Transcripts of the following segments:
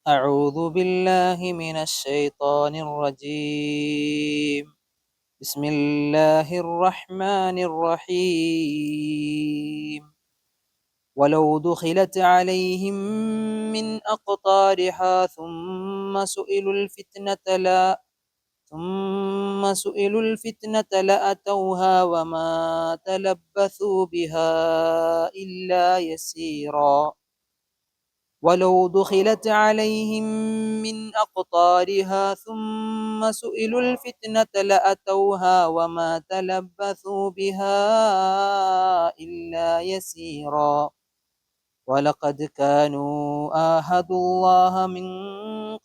أعوذ بالله من الشيطان الرجيم. بسم الله الرحمن الرحيم. ولو دخلت عليهم من أقطارها ثم سئلوا الفتنة لأتوها وما تلبثوا بها إلا يسيرا. ولو دخلت عليهم من أقطارها ثم سئلوا الفتنة لأتوها وما تلبثوا بها إلا يسيرا. ولقد كانوا عاهدوا الله من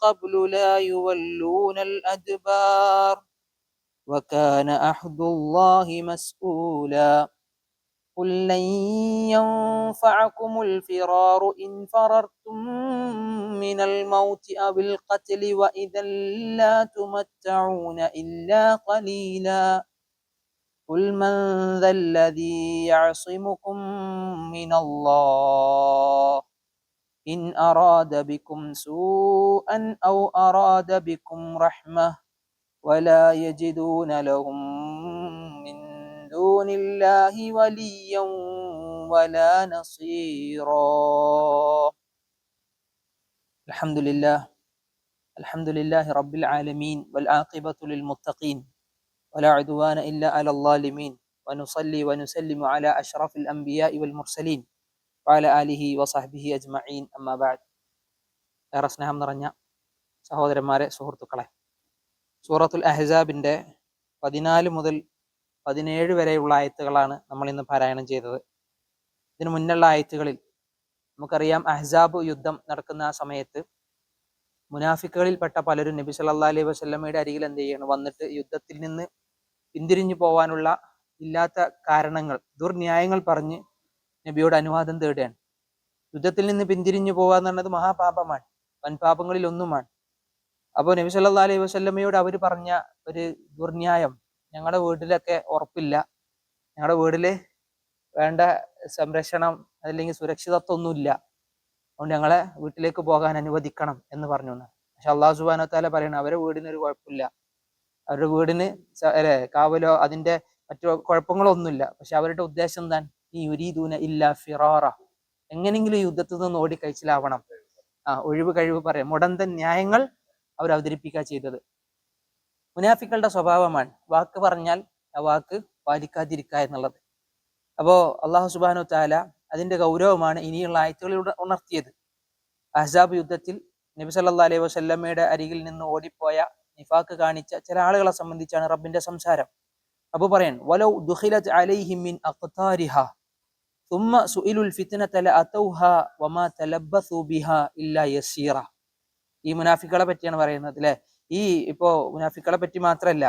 قبل لا يولون الأدبار وكان عهد الله مسؤولا. قل لن ينفعكم الفرار إن فررتم من الموت أو القتل وإذا لا تمتعون إلا قليلا. قل من ذا الذي يعصمكم من الله إن أراد بكم سوءا أو أراد بكم رحمة ولا يجدون لهم من دون الله وليا ولا نصيرا. الحمد لله رب العالمين والعاقبة للمتقين ولا عدوان إلا على الظالمين ونصلي ونسلم على أشرف الأنبياء والمرسلين وعلى آله وصحبه أجمعين أما بعد. ഏറെ സ്നേഹം നിറഞ്ഞ സഹോദരന്മാരെ, സുഹൃത്തുക്കളെ, സൂറത്തുൽ അഹ്സാബിന്റെ 14 മുതൽ 17 വരെയുള്ള ആയത്തുകളാണ് നമ്മൾ ഇന്ന് പാരായണം ചെയ്തത്. ഇതിനു മുന്നുള്ള ആയത്തുകളിൽ നമുക്കറിയാം, അഹ്സാബ് യുദ്ധം നടക്കുന്ന ആ സമയത്ത് മുനാഫിക്കുകളിൽപ്പെട്ട പലരും നബി സല്ലല്ലാഹു അലൈഹി വസല്ലമയുടെ അരികിൽ എന്ത് ചെയ്യണം, വന്നിട്ട് യുദ്ധത്തിൽ നിന്ന് പിന്തിരിഞ്ഞു പോവാനുള്ള ഇല്ലാത്ത കാരണങ്ങൾ, ദുർന്യായങ്ങൾ പറഞ്ഞ് നബിയോട് അനുവാദം തേടുകയാണ്. യുദ്ധത്തിൽ നിന്ന് പിന്തിരിഞ്ഞു പോവുക എന്ന് പറഞ്ഞത് മഹാപാപമാണ്, വൻപാപങ്ങളിൽ ഒന്നുമാണ്. അപ്പോൾ നബി സല്ലല്ലാഹു അലൈഹി വസല്ലമയോട് അവർ പറഞ്ഞ ഒരു ദുർന്യായം, ഞങ്ങളുടെ വീട്ടിലൊക്കെ ഉറപ്പില്ല, ഞങ്ങളുടെ വീട്ടിൽ വേണ്ട സംരക്ഷണം അല്ലെങ്കിൽ സുരക്ഷിതത്വം ഒന്നുമില്ല, അതുകൊണ്ട് ഞങ്ങളെ വീട്ടിലേക്ക് പോകാൻ അനുവദിക്കണം എന്ന് പറഞ്ഞു. പക്ഷെ അല്ലാഹു സുബ്ഹാനഹു വ തആല പറയണം, അവരുടെ വീടിന് ഒരു കുഴപ്പമില്ല, അവരുടെ വീടിന് കാവലോ അതിന്റെ മറ്റു കുഴപ്പങ്ങളോ ഒന്നുമില്ല. പക്ഷെ അവരുടെ ഉദ്ദേശം എന്താണ്? ഈ യുരീദൂന ഇല്ലാ ഫിറാറ, എങ്ങനെങ്കിലും യുദ്ധത്തിൽ നിന്ന് ഓടി കഴിച്ചിലാവണം, ഒഴിവ് കഴിവ് പറയാം, മുടന്തൻ ന്യായങ്ങൾ അവർ അവതരിപ്പിക്കുക ചെയ്തത്. മുനാഫിക്കളുടെ സ്വഭാവമാണ് വാക്ക് പറഞ്ഞാൽ ആ വാക്ക് പാലിക്കാതിരിക്കുക എന്നുള്ളത്. അപ്പോ അല്ലാഹു സുബ്ഹാനഹു വ തആല അതിന്റെ ഗൗരവമാണ് ഇനിയുള്ള ആയത്തുകളിലൂടെ ഉണർത്തിയത്. അഹ്സാബ് യുദ്ധത്തിൽ നബി സല്ലല്ലാഹു അലൈഹി വസല്ലമയുടെ അരികിൽ നിന്ന് ഓടിപ്പോയ, നിഫാക്ക് കാണിച്ച ചില ആളുകളെ സംബന്ധിച്ചാണ് റബ്ബിന്റെ സംസാരം. അപ്പൊ പറയാൻ, വലൗ ദുഖിലത് അലൈഹിം മിൻ അഖ്താരിഹാ ثم سئلوا الفتنة لأتوها وما تلبثوا بها إلا يسيرا. ഈ മുനാഫിക്കുകളെ പറ്റിയാണ് പറയുന്നത് അല്ലെ. ഈ ഇപ്പോ മുനാഫിക്കുകളെ പറ്റി മാത്രമല്ല,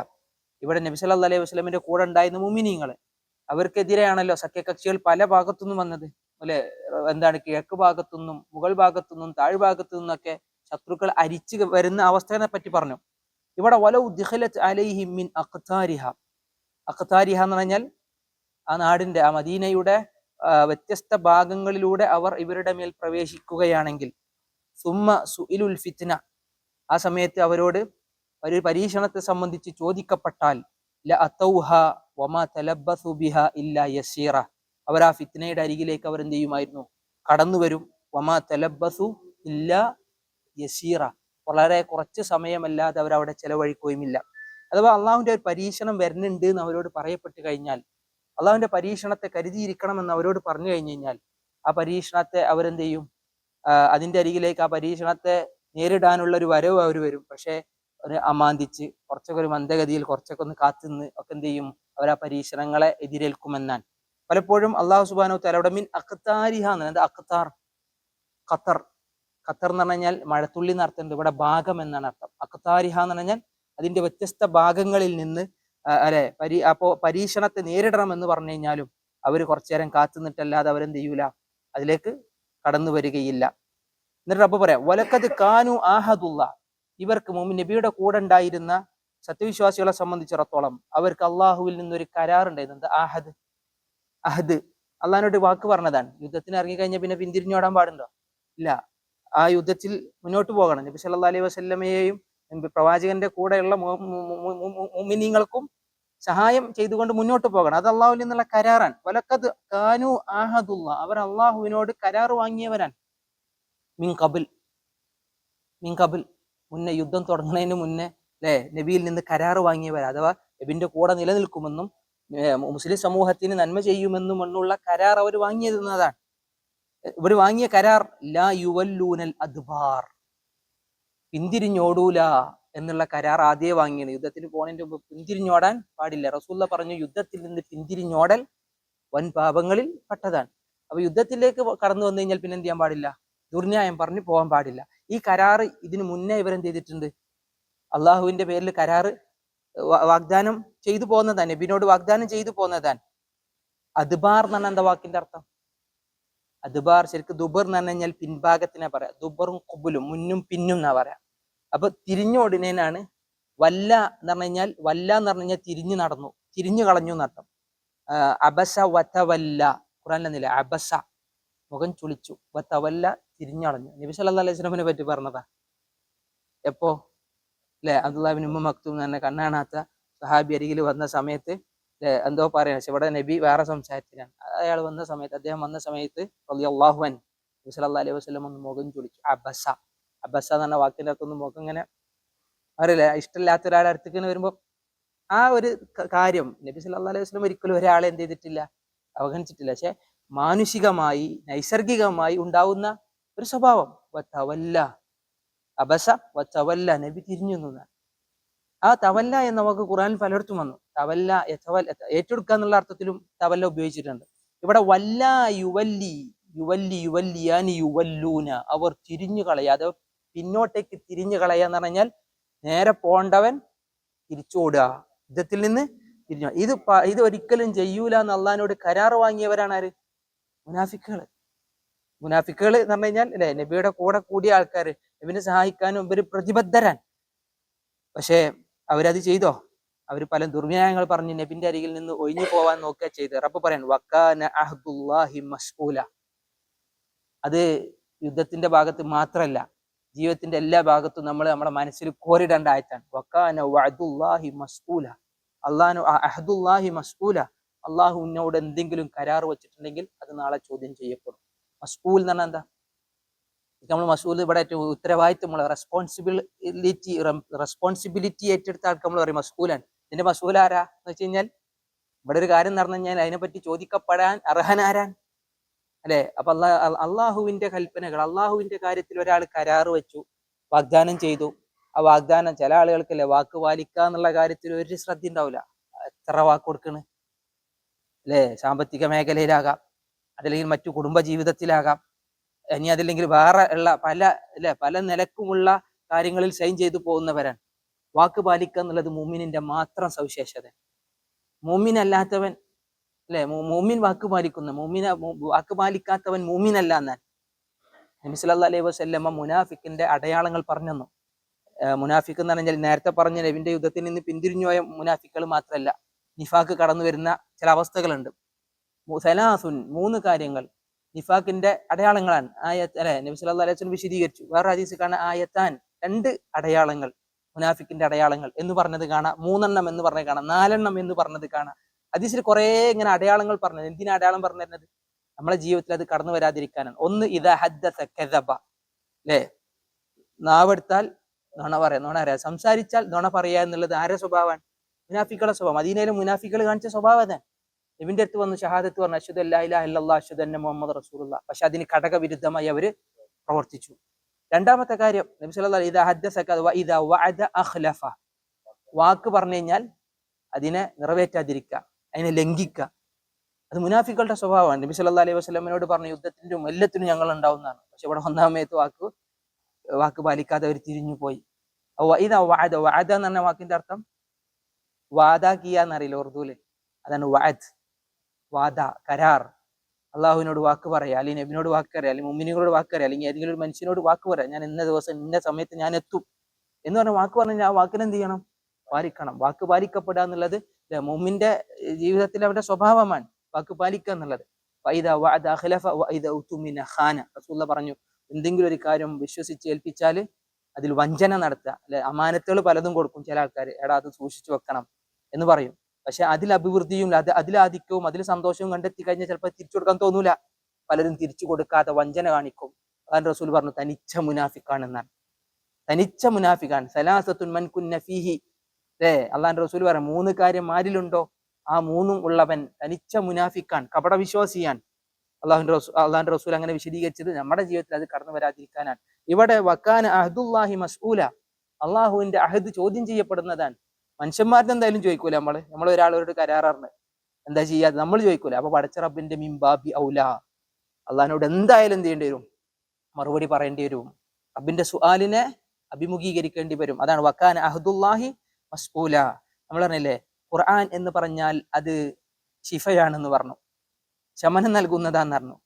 ഇവിടെ നബി സല്ലല്ലാഹു അലൈഹി വസല്ലമിന്റെ കൂടെ ഉണ്ടായിരുന്ന മുഅ്മിനീങ്ങൾ, അവർക്കെതിരെയാണല്ലോ സഖ്യകക്ഷികൾ പല ഭാഗത്തുനിന്നും വന്നത് അല്ലെ. എന്താണ്, കിഴക്ക് ഭാഗത്തുനിന്നും മുകൾ ഭാഗത്തുനിന്നും താഴ്ഭാഗത്തു നിന്നൊക്കെ ശത്രുക്കൾ അരിച്ചു വരുന്ന അവസ്ഥയെ പറ്റി പറഞ്ഞു. ഇവിടെ വലൗ ദുഖിലത് അലൈഹിം മിൻ അഖ്താരിഹ, അഖ്താരിഹ എന്ന് പറഞ്ഞാൽ ആ നാടിന്റെ, ആ മദീനയുടെ വ്യത്യസ്ത ഭാഗങ്ങളിലൂടെ അവർ ഇവരുടെ മേൽ പ്രവേശിക്കുകയാണെങ്കിൽ, സുമ്മ സുഇലുൽ ഫിത്ന, ആ സമയത്ത് അവരോട് ഒരു പരീക്ഷണത്തെ സംബന്ധിച്ച് ചോദിക്കപ്പെട്ടാൽ, ലഅതൗഹ വമാ തലബ്ബസു ബിഹാ ഇല്ലാ യസീറ, അവർ ആ ഫിത്നയുടെ അരികിലേക്ക് അവർ എന്ത് ചെയ്യുമായിരുന്നു, കടന്നു വരും. വമാ തലബ്ബസു ഇല്ലാ യസീറ, വളരെ കുറച്ച് സമയമല്ലാതെ അവർ അവിടെ ചെലവഴിക്കുകയുമില്ല. അഥവാ അള്ളാഹുവിന്റെ ഒരു പരീക്ഷണം വരുന്നുണ്ട് എന്ന് അവരോട് പറയപ്പെട്ട് കഴിഞ്ഞാൽ, അള്ളാഹുവിന്റെ പരീക്ഷണത്തെ കരുതിയിരിക്കണം എന്ന് അവരോട് പറഞ്ഞു കഴിഞ്ഞു കഴിഞ്ഞാൽ, ആ പരീക്ഷണത്തെ അവരെന്ത് ചെയ്യും, അതിന്റെ അരികിലേക്ക് ആ പരീക്ഷണത്തെ നേരിടാനുള്ള ഒരു വരവ് അവർ വരും. പക്ഷെ ഒരു അമാന്തിച്ച് കുറച്ചൊക്കെ ഒരു മന്ദഗതിയിൽ കുറച്ചൊക്കെ ഒന്ന് കാത്തുനിന്ന് ഒക്കെ എന്ത് ചെയ്യും, അവർ ആ പരീക്ഷണങ്ങളെ എതിരേൽക്കുമെന്നാണ്. പലപ്പോഴും അള്ളാഹു സുബ്ഹാനഹു വ തആല അവിടെ മിൻ അഖ്താരിഹ എന്നത്, അഖ്താർ ഖത്തർ, ഖത്തർ എന്ന് പറഞ്ഞാൽ മഴത്തുള്ളി എന്നർത്ഥമുണ്ട്, ഇവിടെ ഭാഗം എന്നാണ് അർത്ഥം. അഖ്താരിഹ എന്ന് പറഞ്ഞാൽ അതിന്റെ വ്യത്യസ്ത ഭാഗങ്ങളിൽ നിന്ന് അപ്പോ പരീക്ഷണത്തെ നേരിടണം എന്ന് പറഞ്ഞു കഴിഞ്ഞാലും അവർ കുറച്ചു നേരം കാത്തു നിന്നിട്ടല്ലാതെ അവരെന്ത് ചെയ്യൂല, അതിലേക്ക് കടന്നു വരികയില്ല. എന്നിട്ട് റബ്ബ് പറയാം, വലഖദ് കാനു ആഹദുള്ള, ഇവർക്ക് മുഅ്മിൻ നബിയുടെ കൂടെ ഉണ്ടായിരുന്ന സത്യവിശ്വാസികളെ സംബന്ധിച്ചിടത്തോളം അവർക്ക് അള്ളാഹുവിൽ നിന്നൊരു കരാറുണ്ടായിരുന്നു. ആഹദ്, അഹദ് അള്ളഹാനോട് വാക്ക് പറഞ്ഞതാണ്. യുദ്ധത്തിന് ഇറങ്ങിക്കഴിഞ്ഞാൽ പിന്നെ പിന്തിരിഞ്ഞോടാൻ പാടുണ്ടോ? ഇല്ല. ആ യുദ്ധത്തിൽ മുന്നോട്ട് പോകണം. നബി സല്ലല്ലാഹു അലൈഹി വസല്ലമയെയും പ്രവാചകന്റെ കൂടെയുള്ള മുഅ്മിനീങ്ങൾക്കും സഹായം ചെയ്തുകൊണ്ട് മുന്നോട്ട് പോകണം. അത് അള്ളാഹുവിൽ നിന്നുള്ള കരാറാണ്. വലഖദ് കാനു ആഹദുല്ലാ, അവർ അള്ളാഹുവിനോട് കരാർ വാങ്ങിയവരാണ്. മിൻ കബിൽ മുന്നേ, യുദ്ധം തുടങ്ങുന്നതിന് മുന്നേ നബിയിൽ നിന്ന് കരാർ വാങ്ങിയവരാ. അഥവാ നബിന്റെ കൂടെ നിലനിൽക്കുമെന്നും മുസ്ലിം സമൂഹത്തിന് നന്മ ചെയ്യുമെന്നും എന്നുള്ള കരാർ അവർ വാങ്ങിയിരുന്നതാണ്. ഇവർ വാങ്ങിയ കരാർ ലാ യുവല്ലൂനൽ അദ്ബാർ, പിന്തിരിഞ്ഞോടൂല എന്നുള്ള കരാർ ആദ്യമേ വാങ്ങിയത്. യുദ്ധത്തിന് പോകുന്നതിന് മുമ്പ് പിന്തിരിഞ്ഞോടാൻ പാടില്ല. റസൂലുള്ള പറഞ്ഞു, യുദ്ധത്തിൽ നിന്ന് പിന്തിരിഞ്ഞോടൽ വൻ പാപങ്ങളിൽ പെട്ടതാണ്. അപ്പൊ യുദ്ധത്തിലേക്ക് കടന്നു വന്നു കഴിഞ്ഞാൽ പിന്നെ എന്ത് ചെയ്യാൻ പാടില്ല? ദുർന്യായം പറഞ്ഞു പോകാൻ പാടില്ല. ഈ കരാറ് ഇതിനു മുന്നേ ഇവരെന്ത് ചെയ്തിട്ടുണ്ട്? അള്ളാഹുവിന്റെ പേരിൽ കരാറ് വാഗ്ദാനം ചെയ്തു പോകുന്നതാണ്, നബിനോട് വാഗ്ദാനം ചെയ്തു പോകുന്നതാണ്. അദ്ബാർ എന്ന് പറഞ്ഞാൽ എന്താ വാക്കിന്റെ അർത്ഥം? അദ്ബാർ ശരിക്കും ദുബർ എന്ന് പറഞ്ഞു കഴിഞ്ഞാൽ പിൻഭാഗത്തിനെ പറയാം. ദുബറും കുബുലും, മുന്നും പിന്നും എന്നാ പറയാം. അപ്പൊ തിരിഞ്ഞോടിനാണ് വല്ല എന്ന് പറഞ്ഞു കഴിഞ്ഞാൽ, വല്ല എന്ന് പറഞ്ഞു കഴിഞ്ഞാൽ തിരിഞ്ഞു നടന്നു, തിരിഞ്ഞു കളഞ്ഞു എന്നർത്ഥം. അബസ വതവല്ല, ഖുറാനിലെന്നില്ല, അബസ മുഖം ചുളിച്ചു, വതവല്ല തിരിഞ്ഞളഞ്ഞു. നബി സല്ലല്ലാഹു അലൈഹി വസല്ലമയെ പറ്റി പറഞ്ഞതാ. എപ്പോ? അബ്ദുല്ലാഹ് ഇബ്നു ഉമ്മ മക്തൂം എന്ന് പറഞ്ഞ കണ്ണാണാത്ത സഹാബി അരികിൽ വന്ന സമയത്ത് എന്തോ പറയണ, പക്ഷെ ഇവിടെ നബി വേറെ സംസാരത്തിലാണ്. അയാൾ വന്ന സമയത്ത്, അദ്ദേഹം വന്ന സമയത്ത് റളിയല്ലാഹു അൻഹു നബി സല്ലല്ലാഹു അലൈഹി വസല്ലം ഒന്ന് മുഖം ചുളിച്ചു. അബസ എന്ന് പറഞ്ഞ വാക്കിന്റെ അർത്ഥം മുഖം ഇങ്ങനെ അറിയില്ല, ഇഷ്ടമില്ലാത്ത ഒരാളെ അടുത്തേക്ക് വരുമ്പോൾ ആ ഒരു കാര്യം നബി സല്ലല്ലാഹു അലൈഹി വസല്ലം ഒരിക്കലും ഒരാളെ എന്ത് ചെയ്തിട്ടില്ല, അവഗണിച്ചിട്ടില്ല. പക്ഷെ മാനുഷികമായി നൈസർഗികമായി ഉണ്ടാവുന്ന ഒരു സ്വഭാവം, വതവല്ല, അബസ വതവല്ല, നബി തിരിഞ്ഞു നിന്ന. ആ തവല്ല എന്ന വാക്ക് ഖുർആനിൽ പലയിടത്തും വന്നു. തവല്ല ഏറ്റെടുക്കുക എന്നുള്ള അർത്ഥത്തിലും തവല്ല ഉപയോഗിച്ചിട്ടുണ്ട്. ഇവിടെ വല്ല യുവല്ലി, യുവല്ലിയാനി യുവല്ലൂന, അവർ തിരിഞ്ഞു കളയാതെ പിന്നോട്ടേക്ക് തിരിഞ്ഞു കളയുക എന്ന് പറഞ്ഞാൽ നേരെ പോണ്ടവൻ തിരിച്ചോടുക, യുദ്ധത്തിൽ നിന്ന് തിരിഞ്ഞു. ഇത് ഒരിക്കലും ചെയ്യൂല എന്ന് അള്ളഹാനോട് കരാർ വാങ്ങിയവരാണ് ആര്? മുനാഫിക്കുകൾ എന്ന് പറഞ്ഞു കഴിഞ്ഞാൽ നബിയുടെ കൂടെ കൂടിയ ആൾക്കാർ, നബിനെ സഹായിക്കാനും ഇവര് പ്രതിബദ്ധരാൻ. പക്ഷേ അവരത് ചെയ്തോ? അവർ പല ദുർന്യായങ്ങൾ പറഞ്ഞ് നബിന്റെ അരികിൽ നിന്ന് ഒഴിഞ്ഞു പോവാൻ നോക്കുക ചെയ്ത്. റബ്ബ് പറയാൻ വക്കാന അഹ്ദുല്ലാഹി മസ്ഊല. അത് യുദ്ധത്തിന്റെ ഭാഗത്ത് മാത്രമല്ല, ജീവിതത്തിന്റെ എല്ലാ ഭാഗത്തും നമ്മൾ നമ്മുടെ മനസ്സിൽ കോരിടേണ്ട ആയത്താണ്. വക്കാന വഅദുല്ലാഹി മസ്ഊല, അഹ്ദുല്ലാഹി മസ്ഊല. അള്ളാഹുവിനോട് എന്തെങ്കിലും കരാർ വെച്ചിട്ടുണ്ടെങ്കിൽ അത് നാളെ ചോദ്യം ചെയ്യപ്പെടും. മസ്ഊൽ എന്ന് പറഞ്ഞാൽ എന്താ? നമ്മൾ മസ്ഊൽ ഇവിടെ ഉത്തരവാദിത്വം, റെസ്പോൺസിബിലിറ്റി ഏറ്റെടുത്ത ആൾക്ക് നമ്മൾ പറയും മസ്ഊലാണ്. ഇതിന്റെ മസ്ഊൽ ആരാ എന്ന് വെച്ച് കഴിഞ്ഞാൽ, ഇവിടെ ഒരു കാര്യം നടന്നു കഴിഞ്ഞാൽ അതിനെപ്പറ്റി ചോദിക്കപ്പെടാൻ അർഹനാരാൻ? അല്ലെ? അപ്പൊ അള്ളാഹുവിന്റെ കൽപ്പനകൾ, അള്ളാഹുവിന്റെ കാര്യത്തിൽ ഒരാൾ കരാറ് വെച്ചു, വാഗ്ദാനം ചെയ്തു. ആ വാഗ്ദാനം, ചില ആളുകൾക്കല്ലേ വാക്ക് പാലിക്കുക എന്നുള്ള കാര്യത്തിൽ ഒരു ശ്രദ്ധ ഉണ്ടാവില്ല. എത്ര വാക്ക് കൊടുക്കണ് അല്ലെ? സാമ്പത്തിക മേഖലയിലാകാം, അതല്ലെങ്കിൽ മറ്റു കുടുംബ ജീവിതത്തിലാകാം, ഇനി അതില്ലെങ്കിൽ വേറെ ഉള്ള പല നിലക്കുമുള്ള കാര്യങ്ങളിൽ സൈൻ ചെയ്തു പോകുന്നവരാണ്. വാക്ക് പാലിക്കുക എന്നുള്ളത് മുഅ്മിനിന്റെ മാത്രം സവിശേഷത. മുഅ്മിൻ അല്ലാത്തവൻ മുഅ്മിൻ വാക്ക് പാലിക്കുന്ന, വാക്ക് പാലിക്കാത്തവൻ മുഅ്മിനല്ല എന്നാൽ നബി സല്ലല്ലാഹു അലൈഹി വസല്ലമ മുനാഫിക്കിന്റെ അടയാളങ്ങൾ പറഞ്ഞു തന്നു. മുനാഫിക്ക് എന്ന് പറഞ്ഞാൽ നേരത്തെ പറഞ്ഞ നബിന്റെ യുദ്ധത്തിൽ നിന്ന് പിന്തിരിഞ്ഞു പോയ മുനാഫിക്കുകൾ മാത്രമല്ല, നിഫാക്ക് കടന്നു വരുന്ന ചില അവസ്ഥകളുണ്ട്. സലാസുൻ, 3 കാര്യങ്ങൾ നിഫാക്കിന്റെ അടയാളങ്ങളാണ്. നബി സല്ലല്ലാഹു അലൈഹി വസല്ലം വിശദീകരിച്ചു. വേറെ ഹദീസ് കാണാം, ആയത്താൻ, 2 അടയാളങ്ങൾ, മുനാഫിക്കിന്റെ അടയാളങ്ങൾ എന്ന് പറഞ്ഞത് കാണാം, 3 എണ്ണം എന്ന് പറഞ്ഞത് കാണാം, 4 എണ്ണം എന്ന് പറഞ്ഞത് കാണാം. ഹദീസിൽ കുറെ ഇങ്ങനെ അടയാളങ്ങൾ പറഞ്ഞത്. എന്തിനാ അടയാളം പറഞ്ഞു തരുന്നത്? നമ്മളെ ജീവിതത്തിൽ അത് കടന്നു വരാതിരിക്കാനാണ്. ഒന്ന്, ഇദാ ഹദ്ദസ കദബ, നാവെടുത്താൽ നുണ പറയാ, സംസാരിച്ചാൽ നുണ പറയാ എന്നുള്ളത് ആരുടെ സ്വഭാവമാണ്? മുനാഫിക്കുകളുടെ സ്വഭാവം. മദീനയിലെ മുനാഫിക്കുകൾ കാണിച്ച സ്വഭാവം അതാണ്. നബിന്റെ അടുത്ത് വന്ന് ഷഹാദത്ത് പറഞ്ഞു, അശ്ഹദു അല്ലാ ഇലാഹ ഇല്ലല്ലാഹ് അശ്ഹദു അന്ന മുഹമ്മദ് റസൂലുള്ളാഹ്. പക്ഷെ അതിന് ഘടകവിരുദ്ധമായി അവര് പ്രവർത്തിച്ചു. രണ്ടാമത്തെ കാര്യം, നബി സല്ലല്ലാഹു അലൈഹി വസല്ലം ഇദാ വഅദ അഖ്ലഫ, വാക്ക് പറഞ്ഞു കഴിഞ്ഞാൽ അതിനെ നിറവേറ്റാതിരിക്കുക, അതിനെ ലംഘിക്കുക. അത് മുനാഫിക്കുകളുടെ സ്വഭാവമാണ്. നബി സല്ലല്ലാഹു അലൈഹി വസല്ലമയോട് പറഞ്ഞു, യുദ്ധത്തിനും എല്ലാത്തിനും ഞങ്ങൾ ഉണ്ടാവുന്നതാണ്. പക്ഷെ ഇവിടെ ഒന്നാമത്തെ വാക്ക് പാലിക്കാതെ അവർ തിരിഞ്ഞു പോയി. ഇദാ വഅദ എന്ന് പറഞ്ഞ വാക്കിന്റെ അർത്ഥം വാദാക്കിയ എന്നറിയില്ല ഉറുദുവില്, അതാണ് വഅദ്. വാദ, കരാർ. അള്ളാഹുവിനോട് വാക്ക് പറയാ, അല്ലെങ്കിൽ നബിനോട് വാക്ക് പറയാ, അല്ലെങ്കിൽ മുഅ്മിനീങ്ങളോട് വാക്ക് പറയാ, അല്ലെങ്കിൽ ഏതെങ്കിലും ഒരു മനുഷ്യനോട് വാക്ക് പറയാം, ഞാൻ ഇന്ന ദിവസം ഇന്ന സമയത്ത് ഞാൻ എത്തും എന്ന് പറഞ്ഞ വാക്ക് പറഞ്ഞാൽ ആ വാക്കിനെ എന്ത് ചെയ്യണം? പാലിക്കണം. വാക്ക് പാലിക്കപ്പെടുക എന്നുള്ളത് മുഅ്മിന്റെ ജീവിതത്തിൽ അവരുടെ സ്വഭാവമാണ്. വാക്ക് പാലിക്കുക എന്നുള്ളത്. വഇദാ വഅദ ഖലഫ വഇദാ ഉതുമിന ഖാന. റസൂലുള്ളാഹി പറഞ്ഞു, എന്തെങ്കിലും ഒരു കാര്യം വിശ്വസിച്ച് ഏൽപ്പിച്ചാൽ അതിൽ വഞ്ചന നടത്തുക. അല്ലെ, അമാനത്തുകൾ പലതും കൊടുക്കും ചില ആൾക്കാർ, എടാ അത് സൂക്ഷിച്ചു വെക്കണം എന്ന് പറയും. പക്ഷെ അതിൽ അഭിവൃദ്ധിയും അതിലാധിക്യവും അതിൽ സന്തോഷവും കണ്ടെത്തി കഴിഞ്ഞാൽ ചിലപ്പോൾ തിരിച്ചു കൊടുക്കാൻ തോന്നൂല. പലരും തിരിച്ചു കൊടുക്കാതെ വഞ്ചന കാണിക്കും. അതാണ് റസൂൽ പറഞ്ഞു, തനിച്ച മുനാഫിക്കാണെന്നാണ്. തനിച്ച മുനാഫിക്കാണ്. സലാസത്തുൻ മൻ കുന്ന ഫീഹി. അള്ളാന്റെ റസൂൽ പറയാം, 3 കാര്യം ആരിലുണ്ടോ ആ 3ഉം ഉള്ളവൻ തനിച്ച മുനാഫിക്കാൻ, കപട വിശ്വാസിയാൻ. അള്ളാഹുന്റെ റസൂൽ അങ്ങനെ വിശദീകരിച്ചത് നമ്മുടെ ജീവിതത്തിൽ അത് കടന്നു വരാതിരിക്കാനാണ്. ഇവിടെ വക്കാന അഹ്ദുല്ലാഹി മസ്ഊല, അള്ളാഹുവിന്റെ അഹദ് ചോദ്യം ചെയ്യപ്പെടുന്നതാണ്. മനുഷ്യന്മാരുടെ എന്തായാലും ചോദിക്കൂല. നമ്മൾ ഒരാളോട് കരാറിന് എന്താ ചെയ്യാതെ നമ്മൾ ചോദിക്കൂല. അപ്പൊ പടച്ച റബ്ബിന്റെ മിംബാബി ഔല, അള്ളാഹിനോട് എന്തായാലും എന്ത് ചെയ്യേണ്ടി വരും? മറുപടി പറയേണ്ടി വരും. റബ്ബിന്റെ സുആലിനെ അഭിമുഖീകരിക്കേണ്ടി വരും. അതാണ് വക്കാന അഹ്ദുല്ലാഹി മസ്ഊല. നമ്മൾ പറഞ്ഞില്ലേ, ഖുർആൻ എന്ന് പറഞ്ഞാൽ അത് ശിഫയാണെന്ന് പറഞ്ഞു, ശമനം നൽകുന്നതാന്ന് പറഞ്ഞു.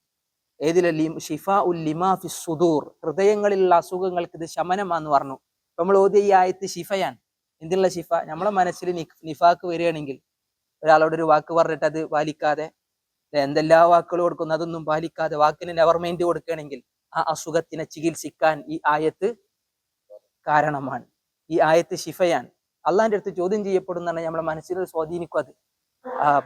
ഏതിലെ ഷിഫാ ഉൽ ലിമാ ഫി സുദൂർ, ഹൃദയങ്ങളിലുള്ള അസുഖങ്ങൾക്ക് ഇത് ശമനമാന്ന് പറഞ്ഞു. നമ്മൾ ഓതിയ ഈ ആയത്ത് ശിഫയാണ്. എന്തിനുള്ള ശിഫ? നമ്മളെ മനസ്സിൽ നിഫാക്ക് വരികയാണെങ്കിൽ, ഒരാളോട് ഒരു വാക്ക് പറഞ്ഞിട്ട് അത് പാലിക്കാതെ, എന്തെല്ലാ വാക്കുകൾ കൊടുക്കുന്നു അതൊന്നും പാലിക്കാതെ വാക്കിന് നെവർ മൈൻഡ് കൊടുക്കുകയാണെങ്കിൽ ആ അസുഖത്തിനെ ചികിത്സിക്കാൻ ഈ ആയത്ത് കാരണമാണ്. ഈ ആയത്ത് ശിഫയാണ്. അള്ളാഹിന്റെ അടുത്ത് ചോദ്യം ചെയ്യപ്പെടുന്നതാണ് നമ്മളെ മനസ്സിൽ സ്വാധീനിക്കും. അത്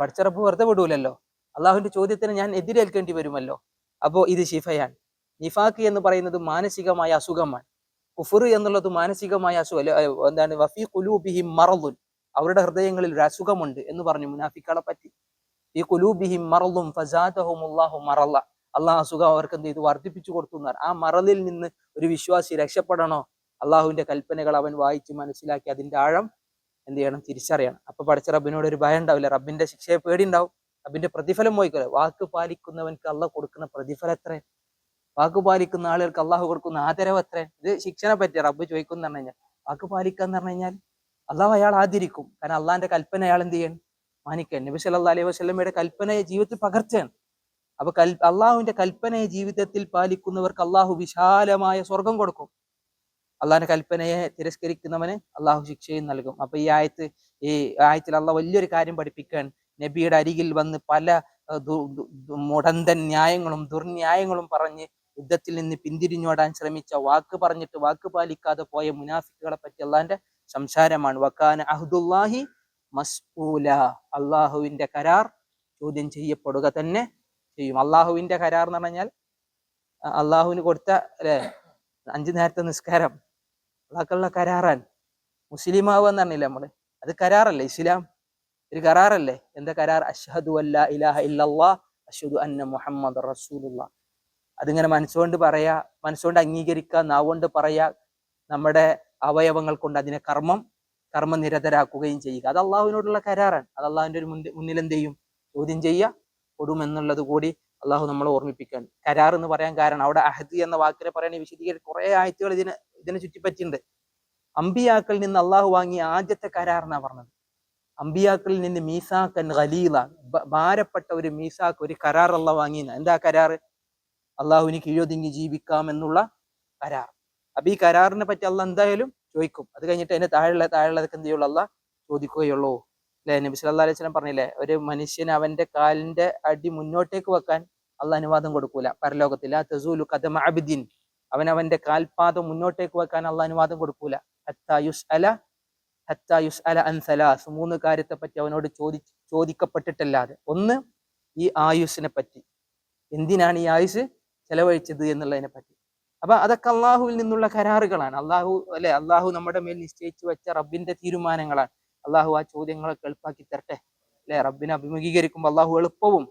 പഠിച്ചറപ്പ് വെറുതെ വിടൂലല്ലോ. അള്ളാഹുവിന്റെ ചോദ്യത്തിന് ഞാൻ എതിരേൽക്കേണ്ടി വരുമല്ലോ. അപ്പോ ഇത് ശിഫയാണ്. നിഫാഖ് എന്ന് പറയുന്നത് മാനസികമായ അസുഖമാണ്. കുഫർ എന്നുള്ളത് മാനസികമായ അസുഖം. എന്താണ്? വഫീ ഖുലൂബിഹിം മറളുൻ, അവരുടെ ഹൃദയങ്ങളിൽ ഒരു അസുഖമുണ്ട് എന്ന് പറഞ്ഞു മുനാഫിക്കുകളെ പറ്റി. ഈ ഖുലൂബിഹിം മറളും ഫസാദഹുമുല്ലാഹു മറള, അള്ളാഹു അസുഖം അവർക്ക് എന്ത് ചെയ്തു? വർദ്ധിപ്പിച്ചു കൊടുത്തു എന്നാണ്. ആ മറലിൽ നിന്ന് ഒരു വിശ്വാസി രക്ഷപ്പെടണോ? അള്ളാഹുവിന്റെ കൽപ്പനകൾ അവൻ വായിച്ച് മനസ്സിലാക്കി അതിന്റെ ആഴം എന്ത് ചെയ്യണം? തിരിച്ചറിയണം. അപ്പൊ പഠിച്ച റബ്ബിനോട് ഒരു ഭയം ഉണ്ടാവില്ല, റബ്ബിന്റെ ശിക്ഷയെ പേടി ഉണ്ടാവും, റബ്ബിന്റെ പ്രതിഫലം പോയിക്കോലെ. വാക്ക് പാലിക്കുന്നവൻക്ക് അള്ളാഹ് കൊടുക്കുന്ന പ്രതിഫലം എത്ര? വാക്ക് പാലിക്കുന്ന ആളുകൾക്ക് അള്ളാഹു കൊടുക്കുന്ന ആദരവ് എത്ര? ഇത് ശിക്ഷനെ പറ്റി റബ്ബ് ചോദിക്കുന്ന പറഞ്ഞു കഴിഞ്ഞാൽ, വാക്ക് പാലിക്കാന്ന് പറഞ്ഞു കഴിഞ്ഞാൽ അള്ളാഹു അയാൾ ആദരിക്കും. കാരണം അള്ളാഹിന്റെ കൽപ്പന അയാൾ എന്ത് ചെയ്യണം? മാനിക്കാൻ. നബി സല്ലല്ലാഹു അലൈഹി വസല്ലമയുടെ കൽപ്പനയെ ജീവിതത്തിൽ പകർച്ചാണ്. അപ്പൊ അള്ളാഹുവിന്റെ കൽപ്പനയെ ജീവിതത്തിൽ പാലിക്കുന്നവർക്ക് അള്ളാഹു വിശാലമായ സ്വർഗം കൊടുക്കും. അള്ളാഹിന്റെ കൽപ്പനയെ തിരസ്കരിക്കുന്നവന് അള്ളാഹു ശിക്ഷയും നൽകും. അപ്പൊ ഈ ആയത്തിൽ അള്ളാഹ് വലിയൊരു കാര്യം പഠിപ്പിക്കാൻ, നബിയുടെ അരികിൽ വന്ന് പല മുടന്തൻ ന്യായങ്ങളും ദുർന്യായങ്ങളും പറഞ്ഞ് യുദ്ധത്തിൽ നിന്ന് പിന്തിരിഞ്ഞോടാൻ ശ്രമിച്ച, വാക്ക് പറഞ്ഞിട്ട് വാക്ക് പാലിക്കാതെ പോയ മുനാഫിക്കുകളെ പറ്റി അള്ളാഹിന്റെ സംസാരമാണ്. വക്കാന അഹ്ദുല്ലാഹി മസ്ഊല, അള്ളാഹുവിന്റെ കരാർ ചോദ്യം ചെയ്യപ്പെടുക തന്നെ ചെയ്യും. അള്ളാഹുവിന്റെ കരാർ എന്ന് പറഞ്ഞാൽ അള്ളാഹുവിന് കൊടുത്ത 5 നേരത്തെ നിസ്കാരം അള്ളാഹ്ക്കുള്ള കരാറാൻ. മുസ്ലിമാവുക എന്ന് പറഞ്ഞില്ല നമ്മള്, അത് കരാറല്ലേ? ഇസ്ലാം ഒരു കരാറല്ലേ? എന്താ കരാർ? അഷ്ഹദു അല്ലാ ഇലാഹ ഇല്ലല്ലാഹ് അഷ്ഹദു അന്ന മുഹമ്മദ് റസൂലുള്ളാഹ്. അതിങ്ങനെ മനസ്സുകൊണ്ട് പറയാ, മനസ്സുകൊണ്ട് അംഗീകരിക്കുക, നാവുകൊണ്ട് പറയാ, നമ്മുടെ അവയവങ്ങൾ കൊണ്ട് അതിനെ കർമ്മനിരതരാക്കുകയും ചെയ്യുക. അത് അള്ളാഹുവിനോടുള്ള കരാറാണ്. അത് അള്ളാഹുവിന്റെ ഒരു മുന്നിൽ എന്ത് ചെയ്യും? ചോദ്യം കൊടുമെന്നുള്ളത് കൂടി അള്ളാഹു നമ്മളെ ഓർമ്മിപ്പിക്കാൻ. കരാർ എന്ന് പറയാൻ കാരണം അവിടെ അഹദ് എന്ന വാക്കിനെ പറയാൻ വിശദീകരിച്ച് കുറെ ആയത്തുകൾ ഇതിനെ ചുറ്റിപ്പറ്റിണ്ട്. അമ്പിയാക്കളിൽ നിന്ന് അള്ളാഹു വാങ്ങിയ ആദ്യത്തെ കരാറിനാ പറഞ്ഞത്. അമ്പിയാക്കളിൽ നിന്ന് മീസാക്കൻ ഖലീല, ഭാരപ്പെട്ട ഒരു മീസാക്ക്, ഒരു കരാർ അള്ളാഹ് വാങ്ങിയെന്ന. എന്താ കരാർ? അള്ളാഹുവിന് കീഴൊതുങ്ങി ജീവിക്കാം എന്നുള്ള കരാർ. അപ്പൊ ഈ കരാറിനെ പറ്റി അള്ളാഹ് എന്തായാലും ചോദിക്കും. അത് കഴിഞ്ഞിട്ട് അതിന്റെ താഴെയുള്ളതൊക്കെ എന്ത് ചെയ്യുള്ളൂ? അള്ളാഹ് ചോദിക്കുകയുള്ളൂ. അല്ലെ? നബി സല്ലല്ലാഹു അലൈഹി വസല്ലം പറഞ്ഞില്ലേ, ഒരു മനുഷ്യന് അവന്റെ കാലിന്റെ അടി മുന്നോട്ടേക്ക് വെക്കാൻ അള്ളാഹ് അനുവാദം കൊടുക്കൂല പരലോകത്തിൽ. ആ തസൂലു ഖദമ അബ്ദിൻ, അവന്റെ കാൽപാദം മുന്നോട്ടേക്ക് വെക്കാൻ അള്ളാഹ് അനുവാദം കൊടുക്കൂല. ഹത്താ യുസ്അല അൻ സലാസ്, 3 കാര്യത്തെ പറ്റി അവനോട് ചോദിക്കപ്പെട്ടിട്ടല്ലാതെ. ഒന്ന്, ഈ ആയുസ്സിനെ പറ്റി, എന്തിനാണ് ഈ ആയുസ് ചെലവഴിച്ചത് എന്നുള്ളതിനെ പറ്റി. അപ്പൊ അതൊക്കെ അള്ളാഹുവിൽ നിന്നുള്ള കരാറുകളാണ്. അള്ളാഹു നമ്മുടെ മേൽ നിശ്ചയിച്ചു വെച്ച റബ്ബിന്റെ തീരുമാനങ്ങളാണ്. അള്ളാഹു ആ ചോദ്യങ്ങളൊക്കെ എളുപ്പാക്കി തരട്ടെ. അല്ലെ? റബ്ബിനെ അഭിമുഖീകരിക്കുമ്പോൾ അള്ളാഹു എളുപ്പവും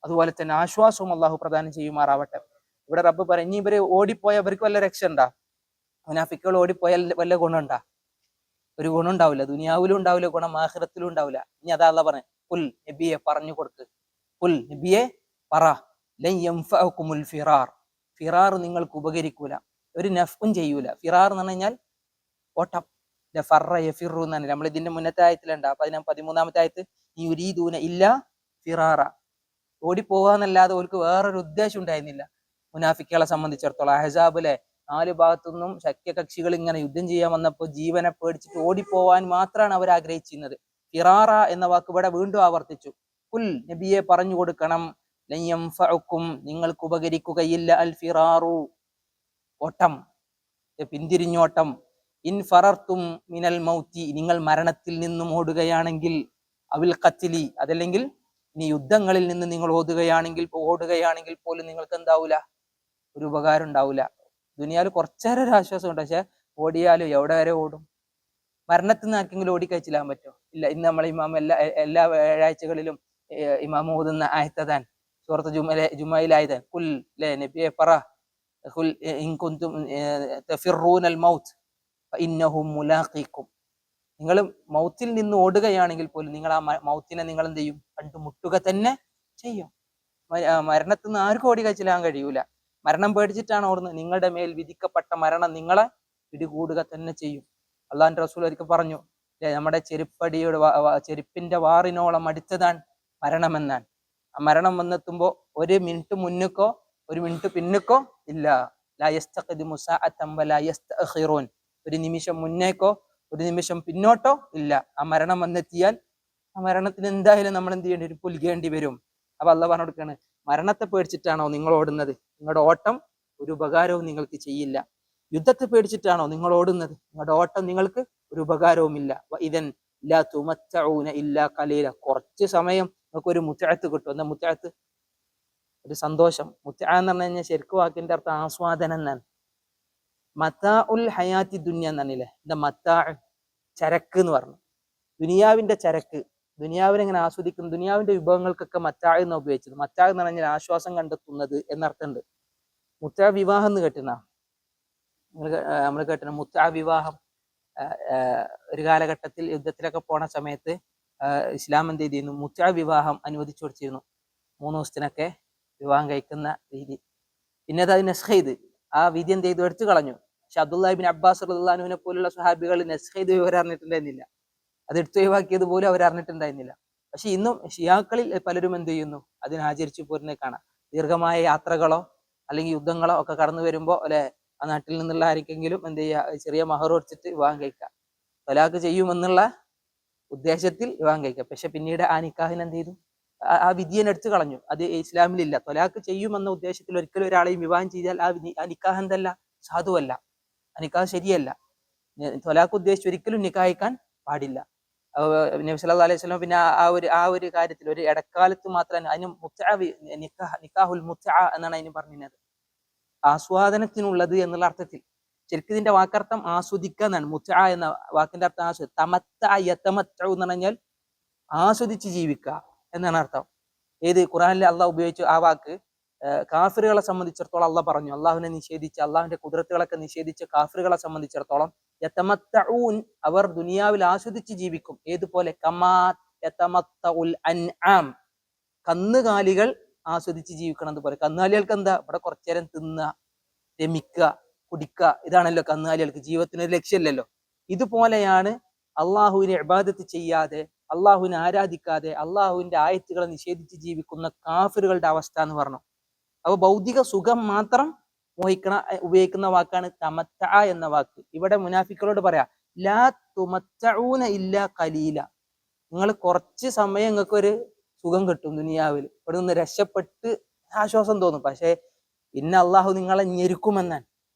അതുപോലെ തന്നെ ആശ്വാസവും അള്ളാഹു പ്രദാനം ചെയ്യുമാറാവട്ടെ. ഇവിടെ റബ്ബ് പറയും, ഇനി ഇവര് ഓടിപ്പോയവർക്ക് വല്ല രക്ഷ ഉണ്ടാ? മുനാഫിക്കുകൾ ഓടിപ്പോയാൽ വല്ല ഗുണമുണ്ടാ? ഒരു ഗുണം ഉണ്ടാവില്ല. ദുനിയാവിലും ഉണ്ടാവില്ല ഗുണം, ആഖിറത്തിലും ഉണ്ടാവില്ല. ഇനി അതാ അള്ളാഹ് പറഞ്ഞത്, ഖുൽ നബിയെ പറഞ്ഞു കൊടുക്ക്, ഖുൽ നബിയെ പറ, ലൻ യൻഫഅകുമുൽ ഫിറാർ, ഫിറാർ നിങ്ങൾക്ക് ഉപകരിക്കൂല, ഒരു നഫ്ഉം ചെയ്യൂല. ഫിറാർ എന്ന് പറഞ്ഞു കഴിഞ്ഞാൽ ഓട്ടം. ഫറ യഫിറു എന്നാണ് നമ്മൾ ഇതിന്റെ മുന്നത്തെ ആയത്തിലുണ്ട്. അപ്പൊ 13-ാമത്തെ ആയത്ത്, യുരീദൂന ഇല്ല ഫിറാറ, ഓടിപ്പോകാന്നല്ലാതെ അവർക്ക് വേറൊരു ഉദ്ദേശം ഉണ്ടായിരുന്നില്ല. മുനാഫിക്കുകളെ സംബന്ധിച്ചിടത്തോളം അഹ്സാബിലെ 4 ഭാഗത്തുനിന്നും സഖ്യകക്ഷികൾ ഇങ്ങനെ യുദ്ധം ചെയ്യാൻ വന്നപ്പോൾ ജീവനെ പേടിച്ചിട്ട് ഓടിപ്പോവാൻ മാത്രമാണ് അവർ ആഗ്രഹിച്ചിരുന്നത്. ഫിറാറ എന്ന വാക്ക് ഇവിടെ വീണ്ടും ആവർത്തിച്ചു. കുൽ നബിയെ പറഞ്ഞു കൊടുക്കണം, ലൻ യൻഫഉക്കും നിങ്ങൾക്ക് ഉപകരിക്കുകയില്ല അൽ ഫിറാറു ഓട്ടം, പിന്തിരിഞ്ഞോട്ടം, ഇൻ ഫറർത്തും മിനൽ മൗത്തി നിങ്ങൾ മരണത്തിൽ നിന്നും ഓടുകയാണെങ്കിൽ, അവിൽ ഖത്ലി അതല്ലെങ്കിൽ ഇനി യുദ്ധങ്ങളിൽ നിന്ന് നിങ്ങൾ ഓടുകയാണെങ്കിൽ പോലും നിങ്ങൾക്ക് എന്താവൂല, ഒരു ഉപകാരം ഉണ്ടാവില്ല. ദുനിയാവിൽ കുറച്ചേരം ഒരു ആശ്വാസം ഉണ്ട്, പക്ഷെ ഓടിയാലും എവിടെ വരെ ഓടും? മരണത്തിൽ നിന്ന് ആർക്കെങ്കിലും ഓടിക്കഴിച്ചില്ലാൻ പറ്റുമോ? ഇല്ല. ഇന്ന് നമ്മൾ ഇമാം എല്ലാ വ്യാഴാഴ്ചകളിലും ഇമാം ഓതുന്ന ആയത്തതാൻ സൂറത്ത് ജുമയിലായത് കുൽ നബിയെ പറ ഖുൽ ഇൻ കുൻതും തഫിറൂനൽ മൗത്ത് ഫഇന്നഹു മുലാഖീകും നിങ്ങൾ മൗത്തിൽ നിന്ന് ഓടുകയാണെങ്കിൽ പോലും നിങ്ങൾ ആ മൗത്തിനെ നിങ്ങൾ എന്ത് ചെയ്യും? കണ്ടുമുട്ടുക തന്നെ ചെയ്യും. മരണത്തിൽ നിന്ന് ആർക്കും ഓടി കഴിച്ചിലാൻ കഴിയൂല. മരണം പേടിച്ചിട്ടാണ് ഓടുന്നത്. നിങ്ങളുടെ മേൽ വിധിക്കപ്പെട്ട മരണം നിങ്ങളെ പിടികൂടുക തന്നെ ചെയ്യും. അള്ളാഹുവിന്റെ റസൂൽ ഒരിക്കൽ പറഞ്ഞു, നമ്മുടെ ചെരുപ്പിന്റെ വാറിനോളം അടുത്തതാണ് മരണമെന്നാണ്. ആ മരണം വന്നെത്തുമ്പോ ഒരു മിനിറ്റ് മുന്നുക്കോ ഒരു മിനിറ്റ് പിന്നുക്കോ ഇല്ല. ലാ യസ്തഖദിമു സഅതൻ വലാ യസ്തഅഖിറൂൻ ഒരു നിമിഷം മുന്നേക്കോ ഒരു നിമിഷം പിന്നോട്ടോ ഇല്ല. ആ മരണം വന്നെത്തിയാൽ ആ മരണത്തിന് എന്തായാലും നമ്മൾ എന്ത് ചെയ്യേണ്ടി വരും? പുൽകേണ്ടി വരും. അപ്പൊ അള്ളാഹ് പറഞ്ഞു കൊടുക്കാണ്, മരണത്തെ പേടിച്ചിട്ടാണോ നിങ്ങൾ ഓടുന്നത്? നിങ്ങളുടെ ഓട്ടം ഒരു ഉപകാരവും നിങ്ങൾക്ക് ചെയ്യില്ല. യുദ്ധത്തെ പേടിച്ചിട്ടാണോ നിങ്ങൾ ഓടുന്നത്? നിങ്ങളുടെ ഓട്ടം നിങ്ങൾക്ക് ഒരു ഉപകാരവുമില്ല. ഇദൻ ലാ തുമത്തഊന ഇല്ലാ ഖലീല കുറച്ച് സമയം നിങ്ങൾക്ക് ഒരു മുത്തഅത്ത് കിട്ടും. എന്താ മുത്തഅത്ത്? ഒരു സന്തോഷം. മുത്തഅ എന്ന് പറഞ്ഞു കഴിഞ്ഞാൽ ശരിക്കും വാക്കിന്റെ അർത്ഥം ആസ്വാദനം എന്നാണ്. മത്താ ഉൽ ഹയാത്തി ദുനിയ എന്നല്ലേ? എന്താ മത്താ? ചരക്ക് എന്ന് പറഞ്ഞു. ദുനിയാവിന്റെ ചരക്ക്, ദുനിയാവിനെ എങ്ങനെ ആസ്വദിക്കുന്നു, ദുനിയാവിന്റെ വിഭവങ്ങൾക്കൊക്കെ മത്താ എന്ന് ഉപയോഗിച്ചത്. മത്താ എന്ന് പറഞ്ഞാൽ ആശ്വാസം കണ്ടെത്തുന്നത് എന്നർത്ഥമുണ്ട്. മുത്തഅ വിവാഹം എന്ന് കേട്ടിനാ? നമ്മൾ കേട്ടിന മുത്തഅ വിവാഹം? ഒരു കാലഘട്ടത്തിൽ യുദ്ധത്തിലൊക്കെ പോണ സമയത്ത് ഇസ്ലാം എന്ത് ചെയ്തിരുന്നു? മുത്തഅ വിവാഹം അനുവദിച്ചു കൊടുത്തിരുന്നു. 3 ദിവസത്തിനൊക്കെ വിവാഹം കഴിക്കുന്ന രീതി. പിന്നെ അത് നസ്ഖ് ചെയ്ത് ആ വിധി എന്ത് ചെയ്തു? എടുത്തു കളഞ്ഞു. പക്ഷെ അബ്ദുല്ലാഹി ഇബ്നു അബ്ബാസ് റളിയല്ലാഹു അൻഹുവിനെ പോലുള്ള സ്വഹാബികൾ നസ്ഖ് ചെയ്ത് വിവരം അറിഞ്ഞിട്ടുണ്ടായിരുന്നില്ല. അത് എടുത്തു ഒഴിവാക്കിയത് പോലും അവർ അറിഞ്ഞിട്ടുണ്ടായിരുന്നില്ല. പക്ഷെ ഇന്നും ഷിയാക്കളിൽ പലരും എന്ത് ചെയ്യുന്നു? അതിനെ ആചരിച്ചു പോരുന്നത് കാണാം. ദീർഘമായ യാത്രകളോ അല്ലെങ്കിൽ യുദ്ധങ്ങളോ ഒക്കെ കടന്നു വരുമ്പോൾ അല്ലെ, ആ നാട്ടിൽ നിന്നുള്ള ആർക്കെങ്കിലും എന്ത് ചെയ്യുക? ചെറിയ മഹർ കൊടുത്തിട്ട് വിവാഹം കഴിക്കുക, തലാഖ് ചെയ്യുമെന്നുള്ള ഉദ്ദേശത്തിൽ വിവാഹം കഴിക്കുക. പക്ഷെ പിന്നീട് ആ നിക്കാഹിന് എന്ത് ചെയ്തു? ആ വിധിയെ എടുത്തു കളഞ്ഞു. അത് ഇസ്ലാമിലില്ല. തൊലാഖ് ചെയ്യുമെന്ന ഉദ്ദേശത്തിൽ ഒരിക്കലും ഒരാളെയും വിവാഹം ചെയ്താൽ ആ നിക്കാഹ് എന്തല്ല? സാധുവല്ല. ആ നിക്കാഹ് ശരിയല്ല. തൊലാഖ് ഉദ്ദേശിച്ച് ഒരിക്കലും നിക്കാഹിക്കാൻ പാടില്ല. നബി സല്ലല്ലാഹു അലൈഹി വസല്ലം പിന്നെ ആ ഒരു കാര്യത്തിൽ ഒരു ഇടക്കാലത്ത് മാത്രം അതിന് നിക്കാഹുൽ മുത്അ എന്നാണ് അതിന് പറഞ്ഞത്, ആസ്വാദനത്തിനുള്ളത് എന്നുള്ള അർത്ഥത്തിൽ. ശരിക്കും ഇതിന്റെ വാക്കർത്ഥം ആസ്വദിക്കുക എന്നാണ്. മുത്അ എന്ന വാക്കിന്റെ അർത്ഥം തമത്തഅ യതമത്തഉ എന്ന് പറഞ്ഞാൽ ആസ്വദിച്ച് ജീവിക്കുക എന്നാണ് അർത്ഥം. ഏത് ഖുർആനിൽ അള്ളാഹ് ഉപയോഗിച്ചു ആ വാക്ക് കാഫിറുകളെ സംബന്ധിച്ചിടത്തോളം അള്ളാഹ് പറഞ്ഞു, അള്ളാഹുവിനെ നിഷേധിച്ച് അള്ളാഹുവിന്റെ കുദ്റത്തുകളൊക്കെ നിഷേധിച്ച കാഫിറുകളെ സംബന്ധിച്ചിടത്തോളം യതമത്തഊൻ അവർ ദുനിയാവിൽ ആസ്വദിച്ച് ജീവിക്കും. ഏതുപോലെ? കമാ യതമത്തഉൽ അൻആം കന്നുകാലികൾ ആസ്വദിച്ച് ജീവിക്കണം പോലെ. കന്നുകാലികൾക്ക് എന്താ? ഇവിടെ കുറച്ചേരം തിന്നുക, രമിക്കുക, കുടിക്കുക, ഇതാണല്ലോ കന്നുകാലികൾക്ക്. ജീവിതത്തിനൊരു ലക്ഷ്യമില്ലല്ലോ. ഇതുപോലെയാണ് അള്ളാഹുവിനെ ഇബാദത്ത് ചെയ്യാതെ അള്ളാഹുവിനെ ആരാധിക്കാതെ അള്ളാഹുവിന്റെ ആയത്തുകളെ നിഷേധിച്ച് ജീവിക്കുന്ന കാഫിറുകളുടെ അവസ്ഥ എന്ന് പറഞ്ഞു. അപ്പൊ ഭൗതിക സുഖം മാത്രം ഉപയോഗിക്കുന്ന വാക്കാണ് തമത്തഅ എന്ന വാക്ക്. ഇവിടെ മുനാഫിക്കുകളോട് പറയാ, ലാ തുമത്തഊന ഇല്ലാ ഖലീല നിങ്ങൾ കുറച്ച് സമയം നിങ്ങൾക്ക് ഒരു സുഖം കിട്ടും ദുനിയാവിൽ, ഇവിടെ നിന്ന് രക്ഷപ്പെട്ട് ആശ്വാസം തോന്നും. പക്ഷേ പിന്നെ അള്ളാഹു നിങ്ങളെ ഞെരുക്കുമെന്നാണ്.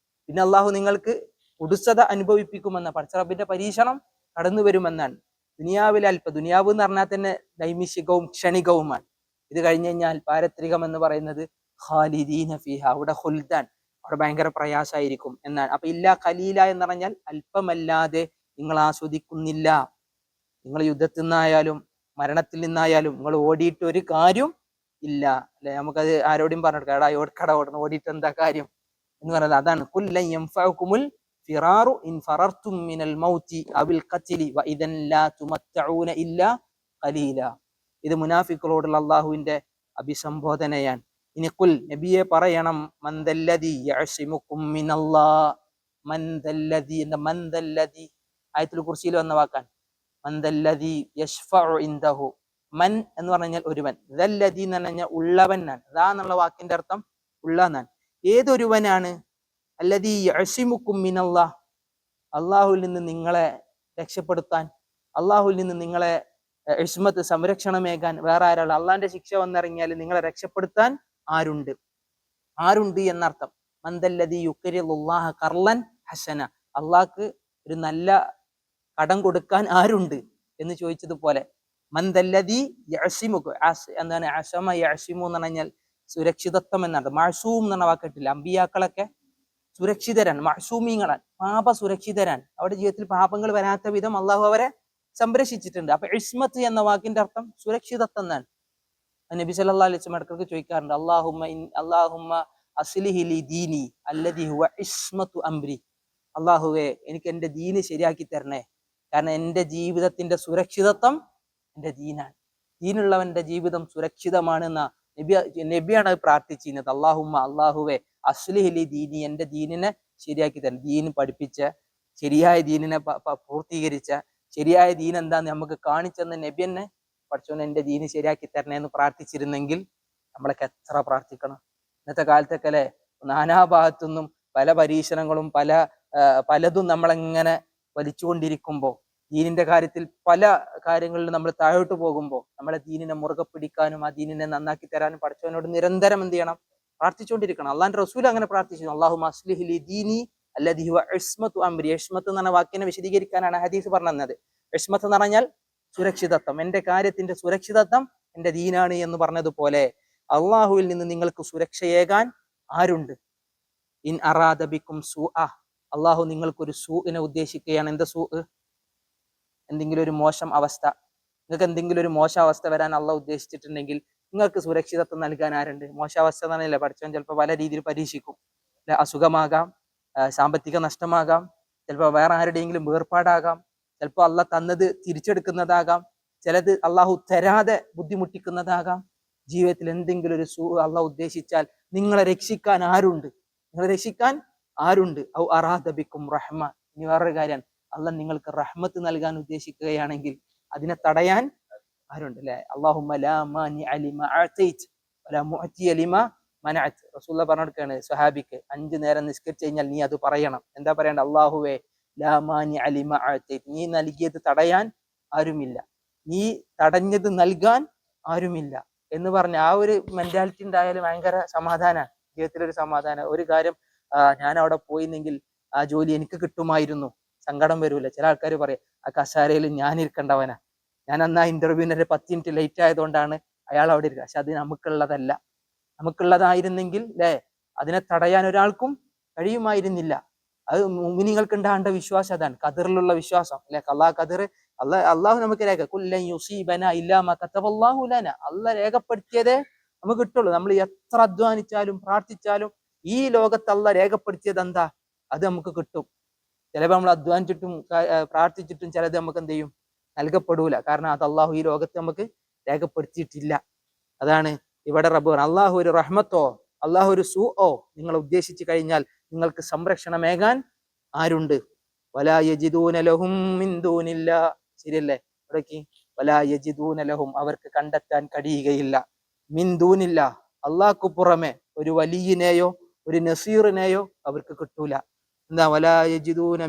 പിന്നെ അള്ളാഹു നിങ്ങൾക്ക് കുടുസത അനുഭവിപ്പിക്കുമെന്ന പടച്ചറബിന്റെ പരീക്ഷണം കടന്നു വരുമെന്നാണ്. ദുനിയാവിൽ ദുനിയാവ് എന്ന് പറഞ്ഞാൽ തന്നെ നൈമിഷികവും ക്ഷണികവുമാണ്. ഇത് കഴിഞ്ഞു കഴിഞ്ഞാൽ പാരത്രികം എന്ന് പറയുന്നത് ഖാലിദീന ഫീഹ, അവിടെ ഖുൽദാൻ, അവിടെ ഭയങ്കര പ്രയാസമായിരിക്കും എന്നാണ്. അപ്പൊ ഇല്ല ഖലീല എന്ന് പറഞ്ഞാൽ അല്പമല്ലാതെ നിങ്ങൾ ആസ്വദിക്കുന്നില്ല. നിങ്ങൾ യുദ്ധത്തിൽ നിന്നായാലും മരണത്തിൽ നിന്നായാലും നിങ്ങൾ ഓടിയിട്ട് ഒരു കാര്യം ഇല്ല അല്ലെ? നമുക്കത് ആരോടും പറഞ്ഞെടുക്കാം, എടാ ഓടിക്കട ഓടണം, ഓടിയിട്ട് എന്താ കാര്യം എന്ന് പറയുന്നത് അതാണ്. ഖുല്ലൻ യൻഫഉകുമുൽ ഫിറാറു ഇൻ ഫറർതും മിനൽ മൗതി അവിൽ ഖത്ലി വഇദൻ ലാ തുമത്തഊന ഇല്ലാ ഖലീല. ഇത് മുനാഫിക്കുകളോടുള്ള അള്ളാഹുവിന്റെ അഭിസംബോധനയാണ്. ഇനി ഖുൽ നബിയെ പറയണം, മൻദല്ലദി യഅസിമുകും മിനല്ലാഹ്. മൻദല്ലദി എന്ന മൻദല്ലദി ആയത്തുൽ കുർസിയിൽ വന്ന വാക്കാണ്. മൻദല്ലദി യശ്ഫഉ ഇൻദഹു. മൻ എന്ന് പറഞ്ഞാൽ ഒരുവൻ, ദല്ലദി എന്ന് പറഞ്ഞാൽ ഉള്ളവൻ എന്നാണ്. ദാ എന്നുള്ള വാക്കിന്റെ അർത്ഥം ഉള്ള എന്നാണ്. ഏതൊരുവനാണ്? അല്ലദീ യഅസിമുകും മിനല്ലാഹ് അള്ളാഹുവിൽ നിന്ന് നിങ്ങളെ രക്ഷപ്പെടുത്താൻ, അള്ളാഹുവിൽ നിന്ന് നിങ്ങളെ ഇസ്മത്ത് സംരക്ഷണമേകാൻ വേറെ ആരാൾ? അള്ളാന്റെ ശിക്ഷ വന്നിറങ്ങിയാൽ നിങ്ങളെ രക്ഷപ്പെടുത്താൻ ആരുണ്ട് എന്നർത്ഥം. മന്ദല്ലദി യുക്രിലുല്ലാഹ ഖർളൻ ഹസന, അള്ളാഹ്ക്ക് ഒരു നല്ല കടം കൊടുക്കാൻ ആരുണ്ട് എന്ന് ചോദിച്ചതുപോലെ മന്ദല്ലദി യഅസിമുക, എന്താണ് അസമ യഅസിമു എന്ന് പറഞ്ഞാൽ സുരക്ഷിതത്വം എന്നാണ്. മഅസൂം എന്ന് പറഞ്ഞ വാക്കിട്ടില്ല, അമ്പിയാക്കളൊക്കെ സുരക്ഷിതരാണ്, മഅസൂമീങ്ങളാണ്, പാപ സുരക്ഷിതരാണ്. അവരുടെ ജീവിതത്തിൽ പാപങ്ങൾ വരാത്ത വിധം അള്ളാഹു അവരെ സംരക്ഷിച്ചിട്ടുണ്ട്. അപ്പൊ ഇസ്മത്ത് എന്ന വാക്കിന്റെ അർത്ഥം സുരക്ഷിതത്വം എന്നാണ്. നബി സല്ലല്ലാഹു അലൈഹി വസല്ലം ഇടയ്ക്ക് ചോദിക്കാറുണ്ട്, അല്ലാഹുമ്മ അസ്ലിഹി ലി ദീനി അല്ലദി ഹുവ ഇസ്മത്തു അംരി, അള്ളാഹുവേ എനിക്ക് എൻ്റെ ദീന് ശരിയാക്കി തരണേ, കാരണം എൻ്റെ ജീവിതത്തിന്റെ സുരക്ഷിതത്വം എൻ്റെ ദീനാണ്. ദീനുള്ളവന്റെ ജീവിതം സുരക്ഷിതമാണെന്ന നബിയാണ് അത് പ്രാർത്ഥിച്ചിരുന്നത്. അള്ളാഹുവേ അസ്ലിഹി ലി ദീനി, എൻ്റെ ദീനിനെ ശരിയാക്കി തരണം. ദീൻ പഠിപ്പിച്ച ശരിയായ ദീനിനെ പൂർത്തീകരിച്ച ശരിയായ ദീൻ എന്താന്ന് നമുക്ക് കാണിച്ചെന്ന് നബി എന്നെ പഠിച്ചോന്ന് എൻ്റെ ദീന് ശരിയാക്കി തരണേ എന്ന് പ്രാർത്ഥിച്ചിരുന്നെങ്കിൽ നമ്മളൊക്കെ എത്ര പ്രാർത്ഥിക്കണം. ഇന്നത്തെ കാലത്തൊക്കെ അല്ലെ, നാനാഭാഗത്തുനിന്നും പല പരീക്ഷണങ്ങളും പലതും നമ്മളെങ്ങനെ വലിച്ചുകൊണ്ടിരിക്കുമ്പോൾ, ദീനിന്റെ കാര്യത്തിൽ പല കാര്യങ്ങളിലും നമ്മൾ താഴോട്ട് പോകുമ്പോൾ നമ്മളെ ദീനിനെ മുറുകെ പിടിക്കാനും ആ ദീനിനെ നന്നാക്കി തരാനും പഠിച്ചവനോട് നിരന്തരം എന്ത് ചെയ്യണം? പ്രാർത്ഥിച്ചുകൊണ്ടിരിക്കണം. അള്ളാന്റെ റസൂൽ അങ്ങനെ പ്രാർത്ഥിച്ചു, അല്ലാഹുമ്മ അസ്ലിഹി ലി ദീനി അല്ലദി ഹുവ ഇസ്മത്തു അംരി. ഇസ്മത്ത് എന്ന് പറഞ്ഞ വാക്കിനെ വിശദീകരിക്കാനാണ് ഹദീസ് പറഞ്ഞത്. ഇസ്മത്ത് എന്ന് പറഞ്ഞാൽ സുരക്ഷിതത്വം, എൻ്റെ കാര്യത്തിന്റെ സുരക്ഷിതത്വം എൻ്റെ ദീനാണ് എന്ന് പറഞ്ഞതുപോലെ അള്ളാഹുവിൽ നിന്ന് നിങ്ങൾക്ക് സുരക്ഷയേകാൻ ആരുണ്ട്? ഇൻ അറാദ ബിക്കും സൂഅ, അള്ളാഹു നിങ്ങൾക്കൊരു സൂഇനെ ഉദ്ദേശിക്കുകയാണ്. എന്താ സൂ? എന്തെങ്കിലും ഒരു മോശം അവസ്ഥ, നിങ്ങൾക്ക് എന്തെങ്കിലും ഒരു മോശം അവസ്ഥ വരാൻ അള്ളാഹ് ഉദ്ദേശിച്ചിട്ടുണ്ടെങ്കിൽ നിങ്ങൾക്ക് സുരക്ഷിതത്വം നൽകാൻ ആരുണ്ട്? മോശാവസ്ഥ എന്നല്ല, പഠിച്ചവൻ ചിലപ്പോൾ പല രീതിയിൽ പരീക്ഷിക്കും. അസുഖമാകാം, സാമ്പത്തിക നഷ്ടമാകാം, ചിലപ്പോൾ വേറെ ആരുടെയെങ്കിലും വേർപാടാകാം, ചിലപ്പോൾ അള്ളാഹ് തന്നത് തിരിച്ചെടുക്കുന്നതാകാം, ചിലത് അള്ളാഹു തരാതെ ബുദ്ധിമുട്ടിക്കുന്നതാകാം. ജീവിതത്തിൽ എന്തെങ്കിലും ഒരു അള്ളാഹ് ഉദ്ദേശിച്ചാൽ നിങ്ങളെ രക്ഷിക്കാൻ ആരുണ്ട്? ഔ അറാദ ബിക്കും റഹ്മ. ഇനി വേറൊരു കാര്യമാണ്, അള്ളാഹ് നിങ്ങൾക്ക് റഹ്മത്ത് നൽകാൻ ഉദ്ദേശിക്കുകയാണെങ്കിൽ അതിനെ തടയാൻ ആരുണ്ട്? അല്ലെ, അല്ലാഹുമ്മ ലാ മാനിഅ ലിമാ അഅതൈത വലാ മുഅതിയ ലിമാ മനഅത. റസൂലുള്ളാഹി പറഞ്ഞെടുക്കാണ് സ്വഹാബിക്ക്, 5 നേരം നിസ്കരിച്ചു കഴിഞ്ഞാൽ നീ അത് പറയണം. എന്താ പറയണ്ട? അല്ലാഹുവേ ലാ മാനിഅ ലിമാ അഅതൈത, നീ നൽകിയത് തടയാൻ ആരുമില്ല, നീ തടഞ്ഞത് നൽകാൻ ആരുമില്ല എന്ന് പറഞ്ഞ ആ ഒരു മെന്റാലിറ്റി ഉണ്ടായാലും ഭയങ്കര സമാധാനമാണ്, ജീവിതത്തിലൊരു സമാധാനം. ഒരു കാര്യം ഞാൻ അവിടെ പോയിന്നെങ്കിൽ ആ ജോലി എനിക്ക് കിട്ടുമായിരുന്നു, സങ്കടം വരൂല. ചില ആൾക്കാർ പറയും ആ കസാരയിൽ ഞാൻ ഇരിക്കേണ്ടവനാ, ഞാൻ അന്ന് ആ ഇന്റർവ്യൂവിന് 10 മിനിറ്റ് ലേറ്റ് ആയതുകൊണ്ടാണ് അയാൾ അവിടെ ഇരിക്കുക. പക്ഷെ അത് നമുക്കുള്ളതല്ല. നമുക്കുള്ളതായിരുന്നെങ്കിൽ അല്ലെ, അതിനെ തടയാൻ ഒരാൾക്കും കഴിയുമായിരുന്നില്ല. അത് മുഅ്മിനീങ്ങൾക്ക് ഉണ്ടാകേണ്ട വിശ്വാസം അതാണ്, ഖദറിലുള്ള വിശ്വാസം അല്ലെ. അള്ളാഹു നമുക്ക് രേഖ കുല്ലൻ യുസീബനാ ഇല്ലാ മാ കതബല്ലാഹു ലനാ, അള്ളാഹ് രേഖപ്പെടുത്തിയതേ നമുക്ക് കിട്ടുള്ളൂ. നമ്മൾ എത്ര അധ്വാനിച്ചാലും പ്രാർത്ഥിച്ചാലും ഈ ലോകത്ത് അള്ളാഹ് രേഖപ്പെടുത്തിയത് എന്താ, അത് നമുക്ക് കിട്ടും. ചിലപ്പോൾ നമ്മൾ അധ്വാനിച്ചിട്ടും പ്രാർത്ഥിച്ചിട്ടും ചിലത് നമുക്ക് എന്ത് ചെയ്യും? നൽകപ്പെടൂല. കാരണം അത് അള്ളാഹു ഈ ലോകത്ത് നമുക്ക് രേഖപ്പെടുത്തിയിട്ടില്ല. അതാണ് ഇവിടെ റബ്ബ് അള്ളാഹു ഒരു റഹ്മത്തോ അള്ളാഹു ഒരു സൂഅോ നിങ്ങൾ ഉദ്ദേശിച്ചു കഴിഞ്ഞാൽ നിങ്ങൾക്ക് സംരക്ഷണമേകാൻ ആരുണ്ട്? വലാ യജിദൂന ലഹും മിൻ ദൂനില്ലാ. ശരിയല്ലേ? ഇവിടേക്ക് വലാ യജിദൂന ലഹും, അവർക്ക് കണ്ടെത്താൻ കഴിയുകയില്ല, മിൻ ദൂനില്ല, അള്ളാഹ്ക്കു പുറമെ ഒരു വലിയനെയോ ഒരു നസീറിനെയോ അവർക്ക് കിട്ടൂല. എന്താ? വലാ യജിദൂന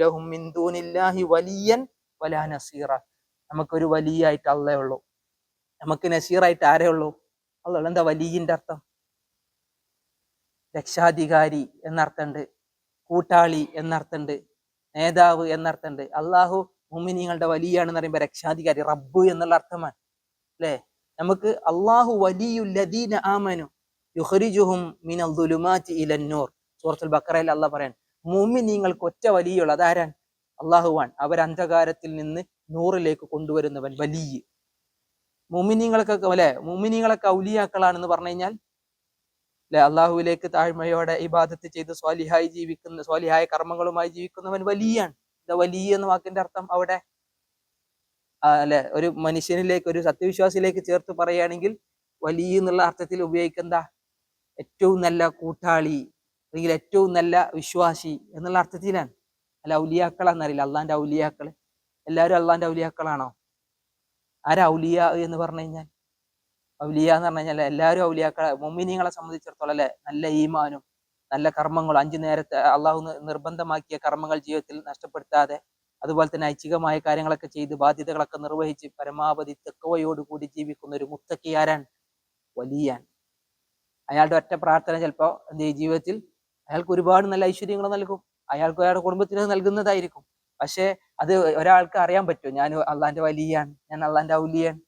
ലഹും മിൻ ദൂനില്ലാഹി വലിയൻ വലാ നസീറ. നമുക്കൊരു വലിയായിട്ട് അള്ളേ ഉള്ളൂ, നമുക്ക് നസീറായിട്ട് ആരേ ഉള്ളൂ? അള്ളാഹ്. എന്താ വലിയിന്റെ അർത്ഥം? രക്ഷാധികാരി എന്നർത്ഥമുണ്ട്, കൂട്ടാളി എന്നർത്ഥമുണ്ട്, നേതാവ് എന്നർത്ഥമുണ്ട്. അള്ളാഹു മുഅ്മിനീങ്ങളുടെ വലിയാണെന്ന് പറയുമ്പോൾ രക്ഷാധികാരി റബ്ബ് എന്നുള്ള അർത്ഥമാണ് അല്ലെ. നമുക്ക് അള്ളാഹു വലിയുല്ലദീന ആമനു യുഖ്രിജുഹും മിനൽ ദുലുമാതി ഇലൻ നൂർ. സൂറത്തുൽ ബഖറയിൽ അള്ളാഹ് പറയാണ്, മുഅ്മിനീങ്ങൾക്ക് ഒറ്റ വലിയുള്ള അതാരാൻ? അള്ളാഹുവാൻ. അവർ അന്ധകാരത്തിൽ നിന്ന് നൂറിലേക്ക് കൊണ്ടുവരുന്നവൻ വലിയ. മുഅ്മിനീങ്ങൾക്കൊക്കെ അല്ലെ, മുഅ്മിനീങ്ങളൊക്കെ ഔലിയാക്കളാണെന്ന് പറഞ്ഞു കഴിഞ്ഞാൽ അല്ലെ, അള്ളാഹുവിലേക്ക് താഴ്മയോടെ ഇബാദത്ത് ചെയ്ത് സ്വാലിഹായ കർമ്മങ്ങളുമായി ജീവിക്കുന്നവൻ വലിയാണ്. വലിയ എന്ന വാക്കിന്റെ അർത്ഥം അവിടെ അല്ലെ, ഒരു മനുഷ്യനിലേക്ക്, ഒരു സത്യവിശ്വാസിയിലേക്ക് ചേർത്ത് പറയുകയാണെങ്കിൽ വലിയ എന്നുള്ള അർത്ഥത്തിൽ ഉപയോഗിക്കുന്ന ഏറ്റവും നല്ല കൂട്ടാളി അല്ലെങ്കിൽ ഏറ്റവും നല്ല വിശ്വാസി എന്നുള്ള അർത്ഥത്തിലാണ്. അല്ല ഔലിയാക്കളാന്നറിയില്ല, അള്ളാന്റെ ഔലിയാക്കൾ. എല്ലാവരും അള്ളാന്റെ ഔലിയാക്കളാണോ? ആരാ ഔലിയ എന്ന് പറഞ്ഞു കഴിഞ്ഞാൽ? ഔലിയ എന്ന് പറഞ്ഞു കഴിഞ്ഞാൽ എല്ലാവരും ഔലിയാക്കളെ. മുഅ്മിനീങ്ങളെ സംബന്ധിച്ചിടത്തോളം അല്ലെ, നല്ല ഈമാനും നല്ല കർമ്മങ്ങളും 5 നേരത്തെ അള്ളാഹു നിർബന്ധമാക്കിയ കർമ്മങ്ങൾ ജീവിതത്തിൽ നഷ്ടപ്പെടുത്താതെ അതുപോലെ തന്നെ ഐച്ഛികമായ കാര്യങ്ങളൊക്കെ ചെയ്ത് ബാധ്യതകളൊക്കെ നിർവഹിച്ച് പരമാവധി തഖ്വയോടുകൂടി ജീവിക്കുന്ന ഒരു മുത്തഖി ആരാണ്? വലിയാൻ. അയാളുടെ ഒറ്റ പ്രാർത്ഥന ചിലപ്പോൾ എന്ത് ജീവിതത്തിൽ അയാൾക്ക് ഒരുപാട് നല്ല ഐശ്വര്യങ്ങൾ നൽകും, അയാൾക്ക് അയാളുടെ കുടുംബത്തിന് നൽകുന്നതായിരിക്കും. പക്ഷേ അത് ഒരാൾക്ക് അറിയാൻ പറ്റും, ഞാൻ അള്ളാന്റെ വലിയാണ്, ഞാൻ അള്ളാന്റെ ഔലിയാണ്?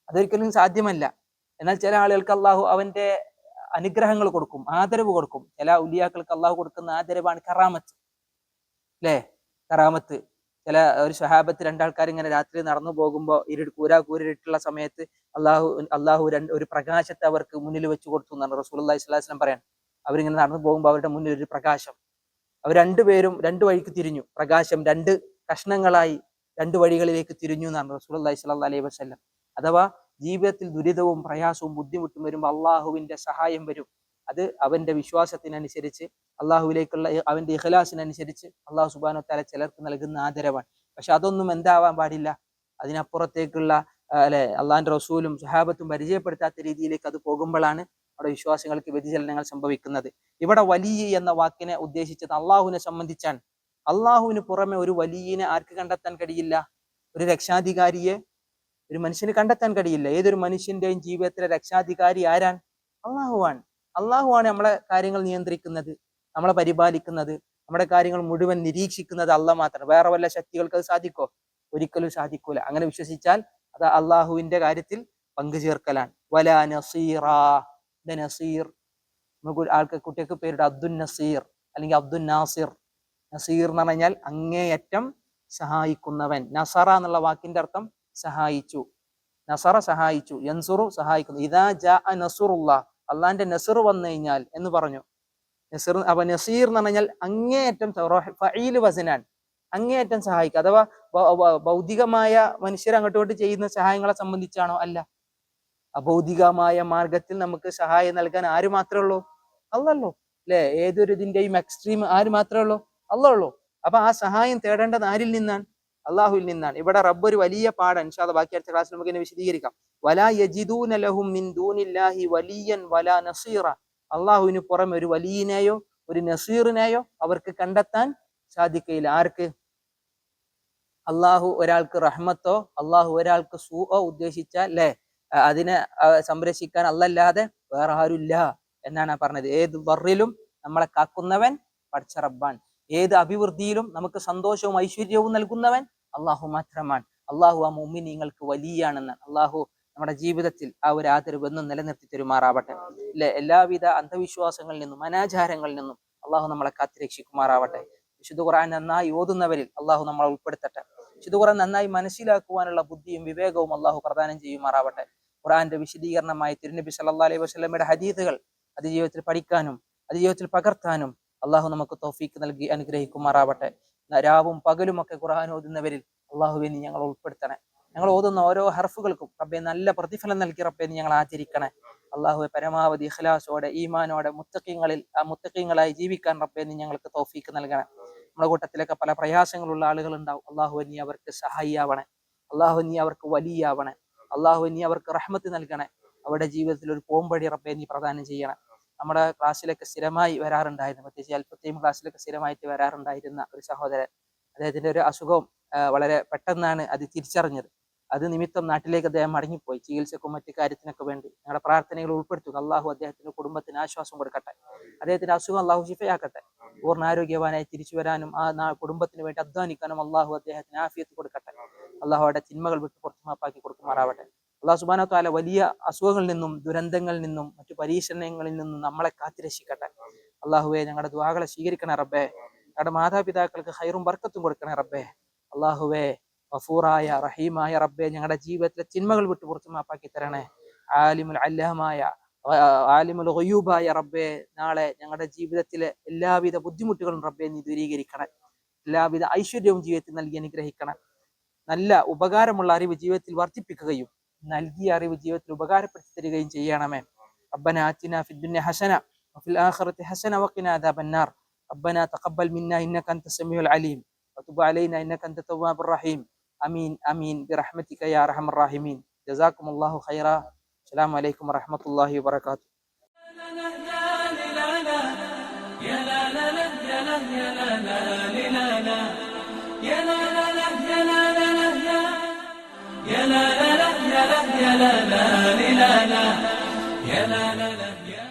അതൊരിക്കലും സാധ്യമല്ല. എന്നാൽ ചില ആളുകൾക്ക് അള്ളാഹു അവന്റെ അനുഗ്രഹങ്ങൾ കൊടുക്കും, ആദരവ് കൊടുക്കും. ചില ഔലിയാക്കൾക്ക് അള്ളാഹു കൊടുക്കുന്ന ആദരവാണ് കറാമത്ത്, അല്ലേ? കറാമത്ത്. ചില ഒരു സ്വഹാബത്ത് രണ്ടാൾക്കാർ ഇങ്ങനെ രാത്രി നടന്നു പോകുമ്പോൾ കൂരിട്ടുള്ള സമയത്ത് അള്ളാഹു ഒരു പ്രകാശത്തെ അവർക്ക് മുന്നിൽ വെച്ച് കൊടുത്തു എന്നാണ് റസൂലുള്ളാഹി സ്വല്ലല്ലാഹു അലൈഹി വസല്ലം പറയാൻ. അവരിങ്ങനെ നടന്നു പോകുമ്പോൾ അവരുടെ മുന്നിൽ ഒരു പ്രകാശം, അവർ രണ്ടുപേരും രണ്ട് വഴിക്ക് തിരിഞ്ഞു, പ്രകാശം രണ്ട് കഷ്ണങ്ങളായി രണ്ട് വഴികളിലേക്ക് തിരിഞ്ഞു എന്നാണ് റസൂലുള്ളാഹി സ്വല്ലല്ലാഹു അലൈഹി വസല്ലം. അഥവാ ജീവിതത്തിൽ ദുരിതവും പ്രയാസവും ബുദ്ധിമുട്ടും വരുമ്പോൾ അള്ളാഹുവിന്റെ സഹായം വരും. അത് അവന്റെ വിശ്വാസത്തിനനുസരിച്ച്, അള്ളാഹുവിലേക്കുള്ള അവന്റെ ഇഖ്ലാസിനനുസരിച്ച് അള്ളാഹു സുബ്ഹാനഹു വ തആല ചിലർക്ക് നൽകുന്ന ആദരവാണ്. പക്ഷെ അതൊന്നും എന്താവാൻ പാടില്ല, അതിനപ്പുറത്തേക്കുള്ള അള്ളാഹിന്റെ റസൂലും സഹാബത്തും പരിചയപ്പെടുത്താത്ത രീതിയിലേക്ക് അത് പോകുമ്പോഴാണ് അവിടെ വിശ്വാസികൾക്ക് വ്യതിചലനങ്ങൾ സംഭവിക്കുന്നത്. ഇവിടെ വലിയ എന്ന വാക്കിനെ ഉദ്ദേശിച്ചത് അള്ളാഹുവിനെ സംബന്ധിച്ചാണ്. അള്ളാഹുവിന് പുറമെ ഒരു വലിയനെ ആർക്ക് കണ്ടെത്താൻ കഴിയില്ല? ഒരു രക്ഷാധികാരിയെ ഒരു മനുഷ്യന് കണ്ടെത്താൻ കഴിയില്ല. ഏതൊരു മനുഷ്യന്റെയും ജീവിതത്തിലെ രക്ഷാധികാരി ആരാണ്? അള്ളാഹുവാണ്. അള്ളാഹുവാണ് നമ്മളെ കാര്യങ്ങൾ നിയന്ത്രിക്കുന്നത്, നമ്മളെ പരിപാലിക്കുന്നത്, നമ്മുടെ കാര്യങ്ങൾ മുഴുവൻ നിരീക്ഷിക്കുന്നത് അള്ളാഹ് മാത്രം. വേറെ വല്ല ശക്തികൾക്ക് അത് സാധിക്കോ? ഒരിക്കലും സാധിക്കൂല. അങ്ങനെ വിശ്വസിച്ചാൽ അത് അള്ളാഹുവിന്റെ കാര്യത്തിൽ പങ്കുചേർക്കലാണ്. വലാ നസീറാ, നസീർ, നമുക്ക് കുട്ടികൾക്ക് പേരിട്ട് അബ്ദുൽ നസീർ അല്ലെങ്കിൽ അബ്ദുൽ നാസിർ. നസീർ എന്ന് പറഞ്ഞാൽ അങ്ങേയറ്റം സഹായിക്കുന്നവൻ. നസറ എന്നുള്ള വാക്കിന്റെ അർത്ഥം സഹായിച്ചു, നസറ സഹായിച്ചു, യൻസുറു സഹായിക്കുന്നു. ഇദാ ജാഅ നസ്റുല്ലാഹ്, അള്ളാന്റെ നസർ വന്നു കഴിഞ്ഞാൽ എന്ന് പറഞ്ഞു. നസീർ, അപ്പൊ നസീർ എന്ന് പറഞ്ഞാൽ അങ്ങേയറ്റം ഫഈൽ വസനാൻ, അങ്ങേയറ്റം സഹായിക്കുക. അഥവാ ഭൗതികമായ മനുഷ്യർ അങ്ങോട്ട് ചെയ്യുന്ന സഹായങ്ങളെ സംബന്ധിച്ചാണോ? അല്ല. അഭൗതികമായ മാർഗത്തിൽ നമുക്ക് സഹായം നൽകാൻ ആര് മാത്രമേ ഉള്ളൂ? അള്ളാഹ്, അല്ലെ? ഏതൊരു ഇതിന്റെയും എക്സ്ട്രീം ആര് മാത്രമേ ഉള്ളൂ? അള്ളാഹ് ഉള്ളൂ. അപ്പൊ ആ സഹായം തേടേണ്ടത് ആരിൽ നിന്നാണ്? അള്ളാഹുവിൽ നിന്നാണ്. ഇവിടെ റബ്ബ് ഒരു വലിയ പാഠം, ഇൻഷാ അല്ലാഹ് ബാക്കി അടുത്ത ക്ലാസ്സിൽ നമുക്ക് വിശദീകരിക്കാം. വലാ യജിദൂന ലഹും മിൻ ദൂനില്ലാഹി വലിയൻ വലാ നസീറ, അള്ളാഹുവിന് പുറമെ ഒരു വലിയനെയോ ഒരു നസീറിനെയോ അവർക്ക് കണ്ടെത്താൻ സാധിക്കയില്ല. ആർക്ക്? അള്ളാഹു ഒരാൾക്ക് റഹ്മത്തോ അള്ളാഹു ഒരാൾക്ക് സൂഅോ ഉദ്ദേശിച്ചാൽ അല്ലെ, അതിനെ സംരക്ഷിക്കാൻ അല്ലാതെ വേറെ ആരുമില്ല എന്നാണ് പറഞ്ഞത്. ഏത് ബറിലും നമ്മളെ കാക്കുന്നവൻ പടച്ച റബ്ബാൻ, ഏത് അഭിവൃദ്ധിയിലും നമുക്ക് സന്തോഷവും ഐശ്വര്യവും നൽകുന്നവൻ അള്ളാഹു മാത്രമാണ്. അള്ളാഹു ആ മുഅ്മിനീങ്ങൾക്ക് വലിയാണെന്നാണ്. അള്ളാഹു നമ്മുടെ ജീവിതത്തിൽ ആ ഒരു ആദരവ് എന്നും നിലനിർത്തി തരുമാറാവട്ടെ. അല്ലെ, എല്ലാവിധ അന്ധവിശ്വാസങ്ങളിൽ നിന്നും അനാചാരങ്ങളിൽ നിന്നും അള്ളാഹു നമ്മളെ കാത്തുരക്ഷിക്കുമാറാവട്ടെ. വിശുദ്ധ ഖുർആൻ നന്നായി ഓതുന്നവരിൽ അള്ളാഹു നമ്മളെ ഉൾപ്പെടുത്തട്ടെ. വിശുദ്ധ ഖുർആൻ നന്നായി മനസ്സിലാക്കുവാനുള്ള ബുദ്ധിയും വിവേകവും അള്ളാഹു പ്രദാനം ചെയ്യുമാറാവട്ടെ. ഖുർആന്റെ വിശദീകരണമായി തിരുനബി സല്ലല്ലാഹു അലൈഹി വസല്ലമയുടെ ഹദീസുകൾ അത് ജീവിതത്തിൽ പഠിക്കാനും അത് ജീവിതത്തിൽ പകർത്താനും അള്ളാഹു നമുക്ക് തൗഫീക്ക് നൽകി അനുഗ്രഹിക്കുമാറാവട്ടെ. രാവും പകലും ഒക്കെ ഖുർആൻ ഓതുന്നവരിൽ അള്ളാഹുവെ നീ ഞങ്ങൾ ഉൾപ്പെടുത്തണേ. ഞങ്ങൾ ഓതുന്ന ഓരോ ഹർഫുകൾക്കും റബ്ബെ നല്ല പ്രതിഫലം നൽകി റബ്ബെ നീ ഞങ്ങൾ ആചരിക്കണേ. അള്ളാഹുവെ പരമാവധി ഇഖ്ലാസോടെ ഈമാനോടെ മുത്തഖീങ്ങളായി ജീവിക്കാൻ റബ്ബെ നീ ഞങ്ങൾക്ക് തൗഫീക്ക് നൽകണേ. നമ്മുടെ കൂട്ടത്തിലൊക്കെ പല പ്രയാസങ്ങളുള്ള ആളുകൾ ഉണ്ടാവും. അള്ളാഹു നീ അവർക്ക് സഹായിയാവണേ. അള്ളാഹു നീ അവർക്ക് വലിയാവണേ. അള്ളാഹു നീ അവർക്ക് റഹ്മത്ത് നൽകണേ. അവരുടെ ജീവിതത്തിൽ ഒരു പോംവഴി റബ്ബെ നീ പ്രദാനം ചെയ്യണേ. നമ്മുടെ ക്ലാസ്സിലൊക്കെ സ്ഥിരമായി വരാറുണ്ടായിരുന്നു, പ്രത്യേകിച്ച് അല്പത്തെയും ക്ലാസ്സിലൊക്കെ സ്ഥിരമായിട്ട് വരാറുണ്ടായിരുന്ന ഒരു സഹോദരൻ, അദ്ദേഹത്തിന്റെ ഒരു അസുഖവും വളരെ പെട്ടെന്നാണ് അത് തിരിച്ചറിഞ്ഞത്. അത് നിമിത്തം നാട്ടിലേക്ക് അദ്ദേഹം മടങ്ങിപ്പോയി ചികിത്സക്കും മറ്റു കാര്യത്തിനൊക്കെ വേണ്ടി. ഞങ്ങളുടെ പ്രാർത്ഥനകൾ ഉൾപ്പെടുത്തുക. അള്ളാഹു അദ്ദേഹത്തിന്റെ കുടുംബത്തിന് ആശ്വാസം കൊടുക്കട്ടെ. അദ്ദേഹത്തിന്റെ അസുഖം അള്ളാഹു ശിഫയാക്കട്ടെ. പൂർണ്ണാരോഗ്യവാനായി തിരിച്ചു വരാനും ആ കുടുംബത്തിന് വേണ്ടി അധ്വാനിക്കാനും അള്ളാഹു അദ്ദേഹത്തിന് ആഫിയത്ത് കൊടുക്കട്ടെ. അള്ളാഹുയുടെ തിന്മകൾ വിട്ട് പുറത്തു മാപ്പാക്കി കൊടുക്കുമാറാവട്ടെ. അള്ളാഹു സുബ്ഹാനഹു വ തആല വലിയ അസുഖങ്ങളിൽ നിന്നും ദുരന്തങ്ങളിൽ നിന്നും മറ്റു പരീക്ഷണങ്ങളിൽ നിന്നും നമ്മളെ കാത്തുരക്ഷിക്കട്ടെ. അള്ളാഹുവെ ഞങ്ങളുടെ ദുആകളെ സ്വീകരിക്കണേ റബ്ബേ. ഞങ്ങളുടെ മാതാപിതാക്കൾക്ക് ഖൈറും ബർക്കത്തും കൊടുക്കണേ റബ്ബേ. അള്ളാഹുവെ ഗഫൂറായ റഹീമായ റബ്ബെ, ഞങ്ങളുടെ ജീവിതത്തിലെ തിന്മകൾ വിട്ട് പുറത്തു മാപ്പാക്കി തരണേ. ആലിമുൽ അല്ലാമായ ആലിമുൽ ഗുയൂബായ റബ്ബെ, നാളെ ഞങ്ങളുടെ ജീവിതത്തിലെ എല്ലാവിധ ബുദ്ധിമുട്ടുകളും റബ്ബെ നീ ദൂരീകരിക്കണം. എല്ലാവിധ ഐശ്വര്യവും ജീവിതത്തിൽ നൽകി അനുഗ്രഹിക്കണം. നല്ല ഉപകാരമുള്ള അറിവ് ജീവിതത്തിൽ വർദ്ധിപ്പിക്കുകയും നൽകിയ അറിവ് ജീവിതത്തിൽ ഉപകാരപ്പെടുത്തി തരികയും ചെയ്യണമേ. റബ്ബനാ ആതിനാ ഫിദ്ദുനിയ ഹസന വഫിൽ ആഖിറതി ഹസന വഖിനാ അദാബന്നാർ. റബ്ബനാ തഖബ്ബൽ മിന്നാ ഇന്നക അൻത സമീഉൽ അലീം വതുബ് അലൈനാ ഇന്നക അൻത തവ്വാബുർ റഹീം. ആമീൻ ആമീൻ ബിറഹ്മതിക യാ അർഹമർ റഹീമീൻ. ജസാകുമുല്ലാഹു ഖൈറാ. അസ്സലാമു അലൈക്കും വറഹ്മത്തുള്ളാഹി വബറകാതുഹു. يا لا لا لا يا لا يا لا لا لا لا لا يا لا لا لا لا لا لا يا لا يا لا لا لا لا يا لا لا لا يا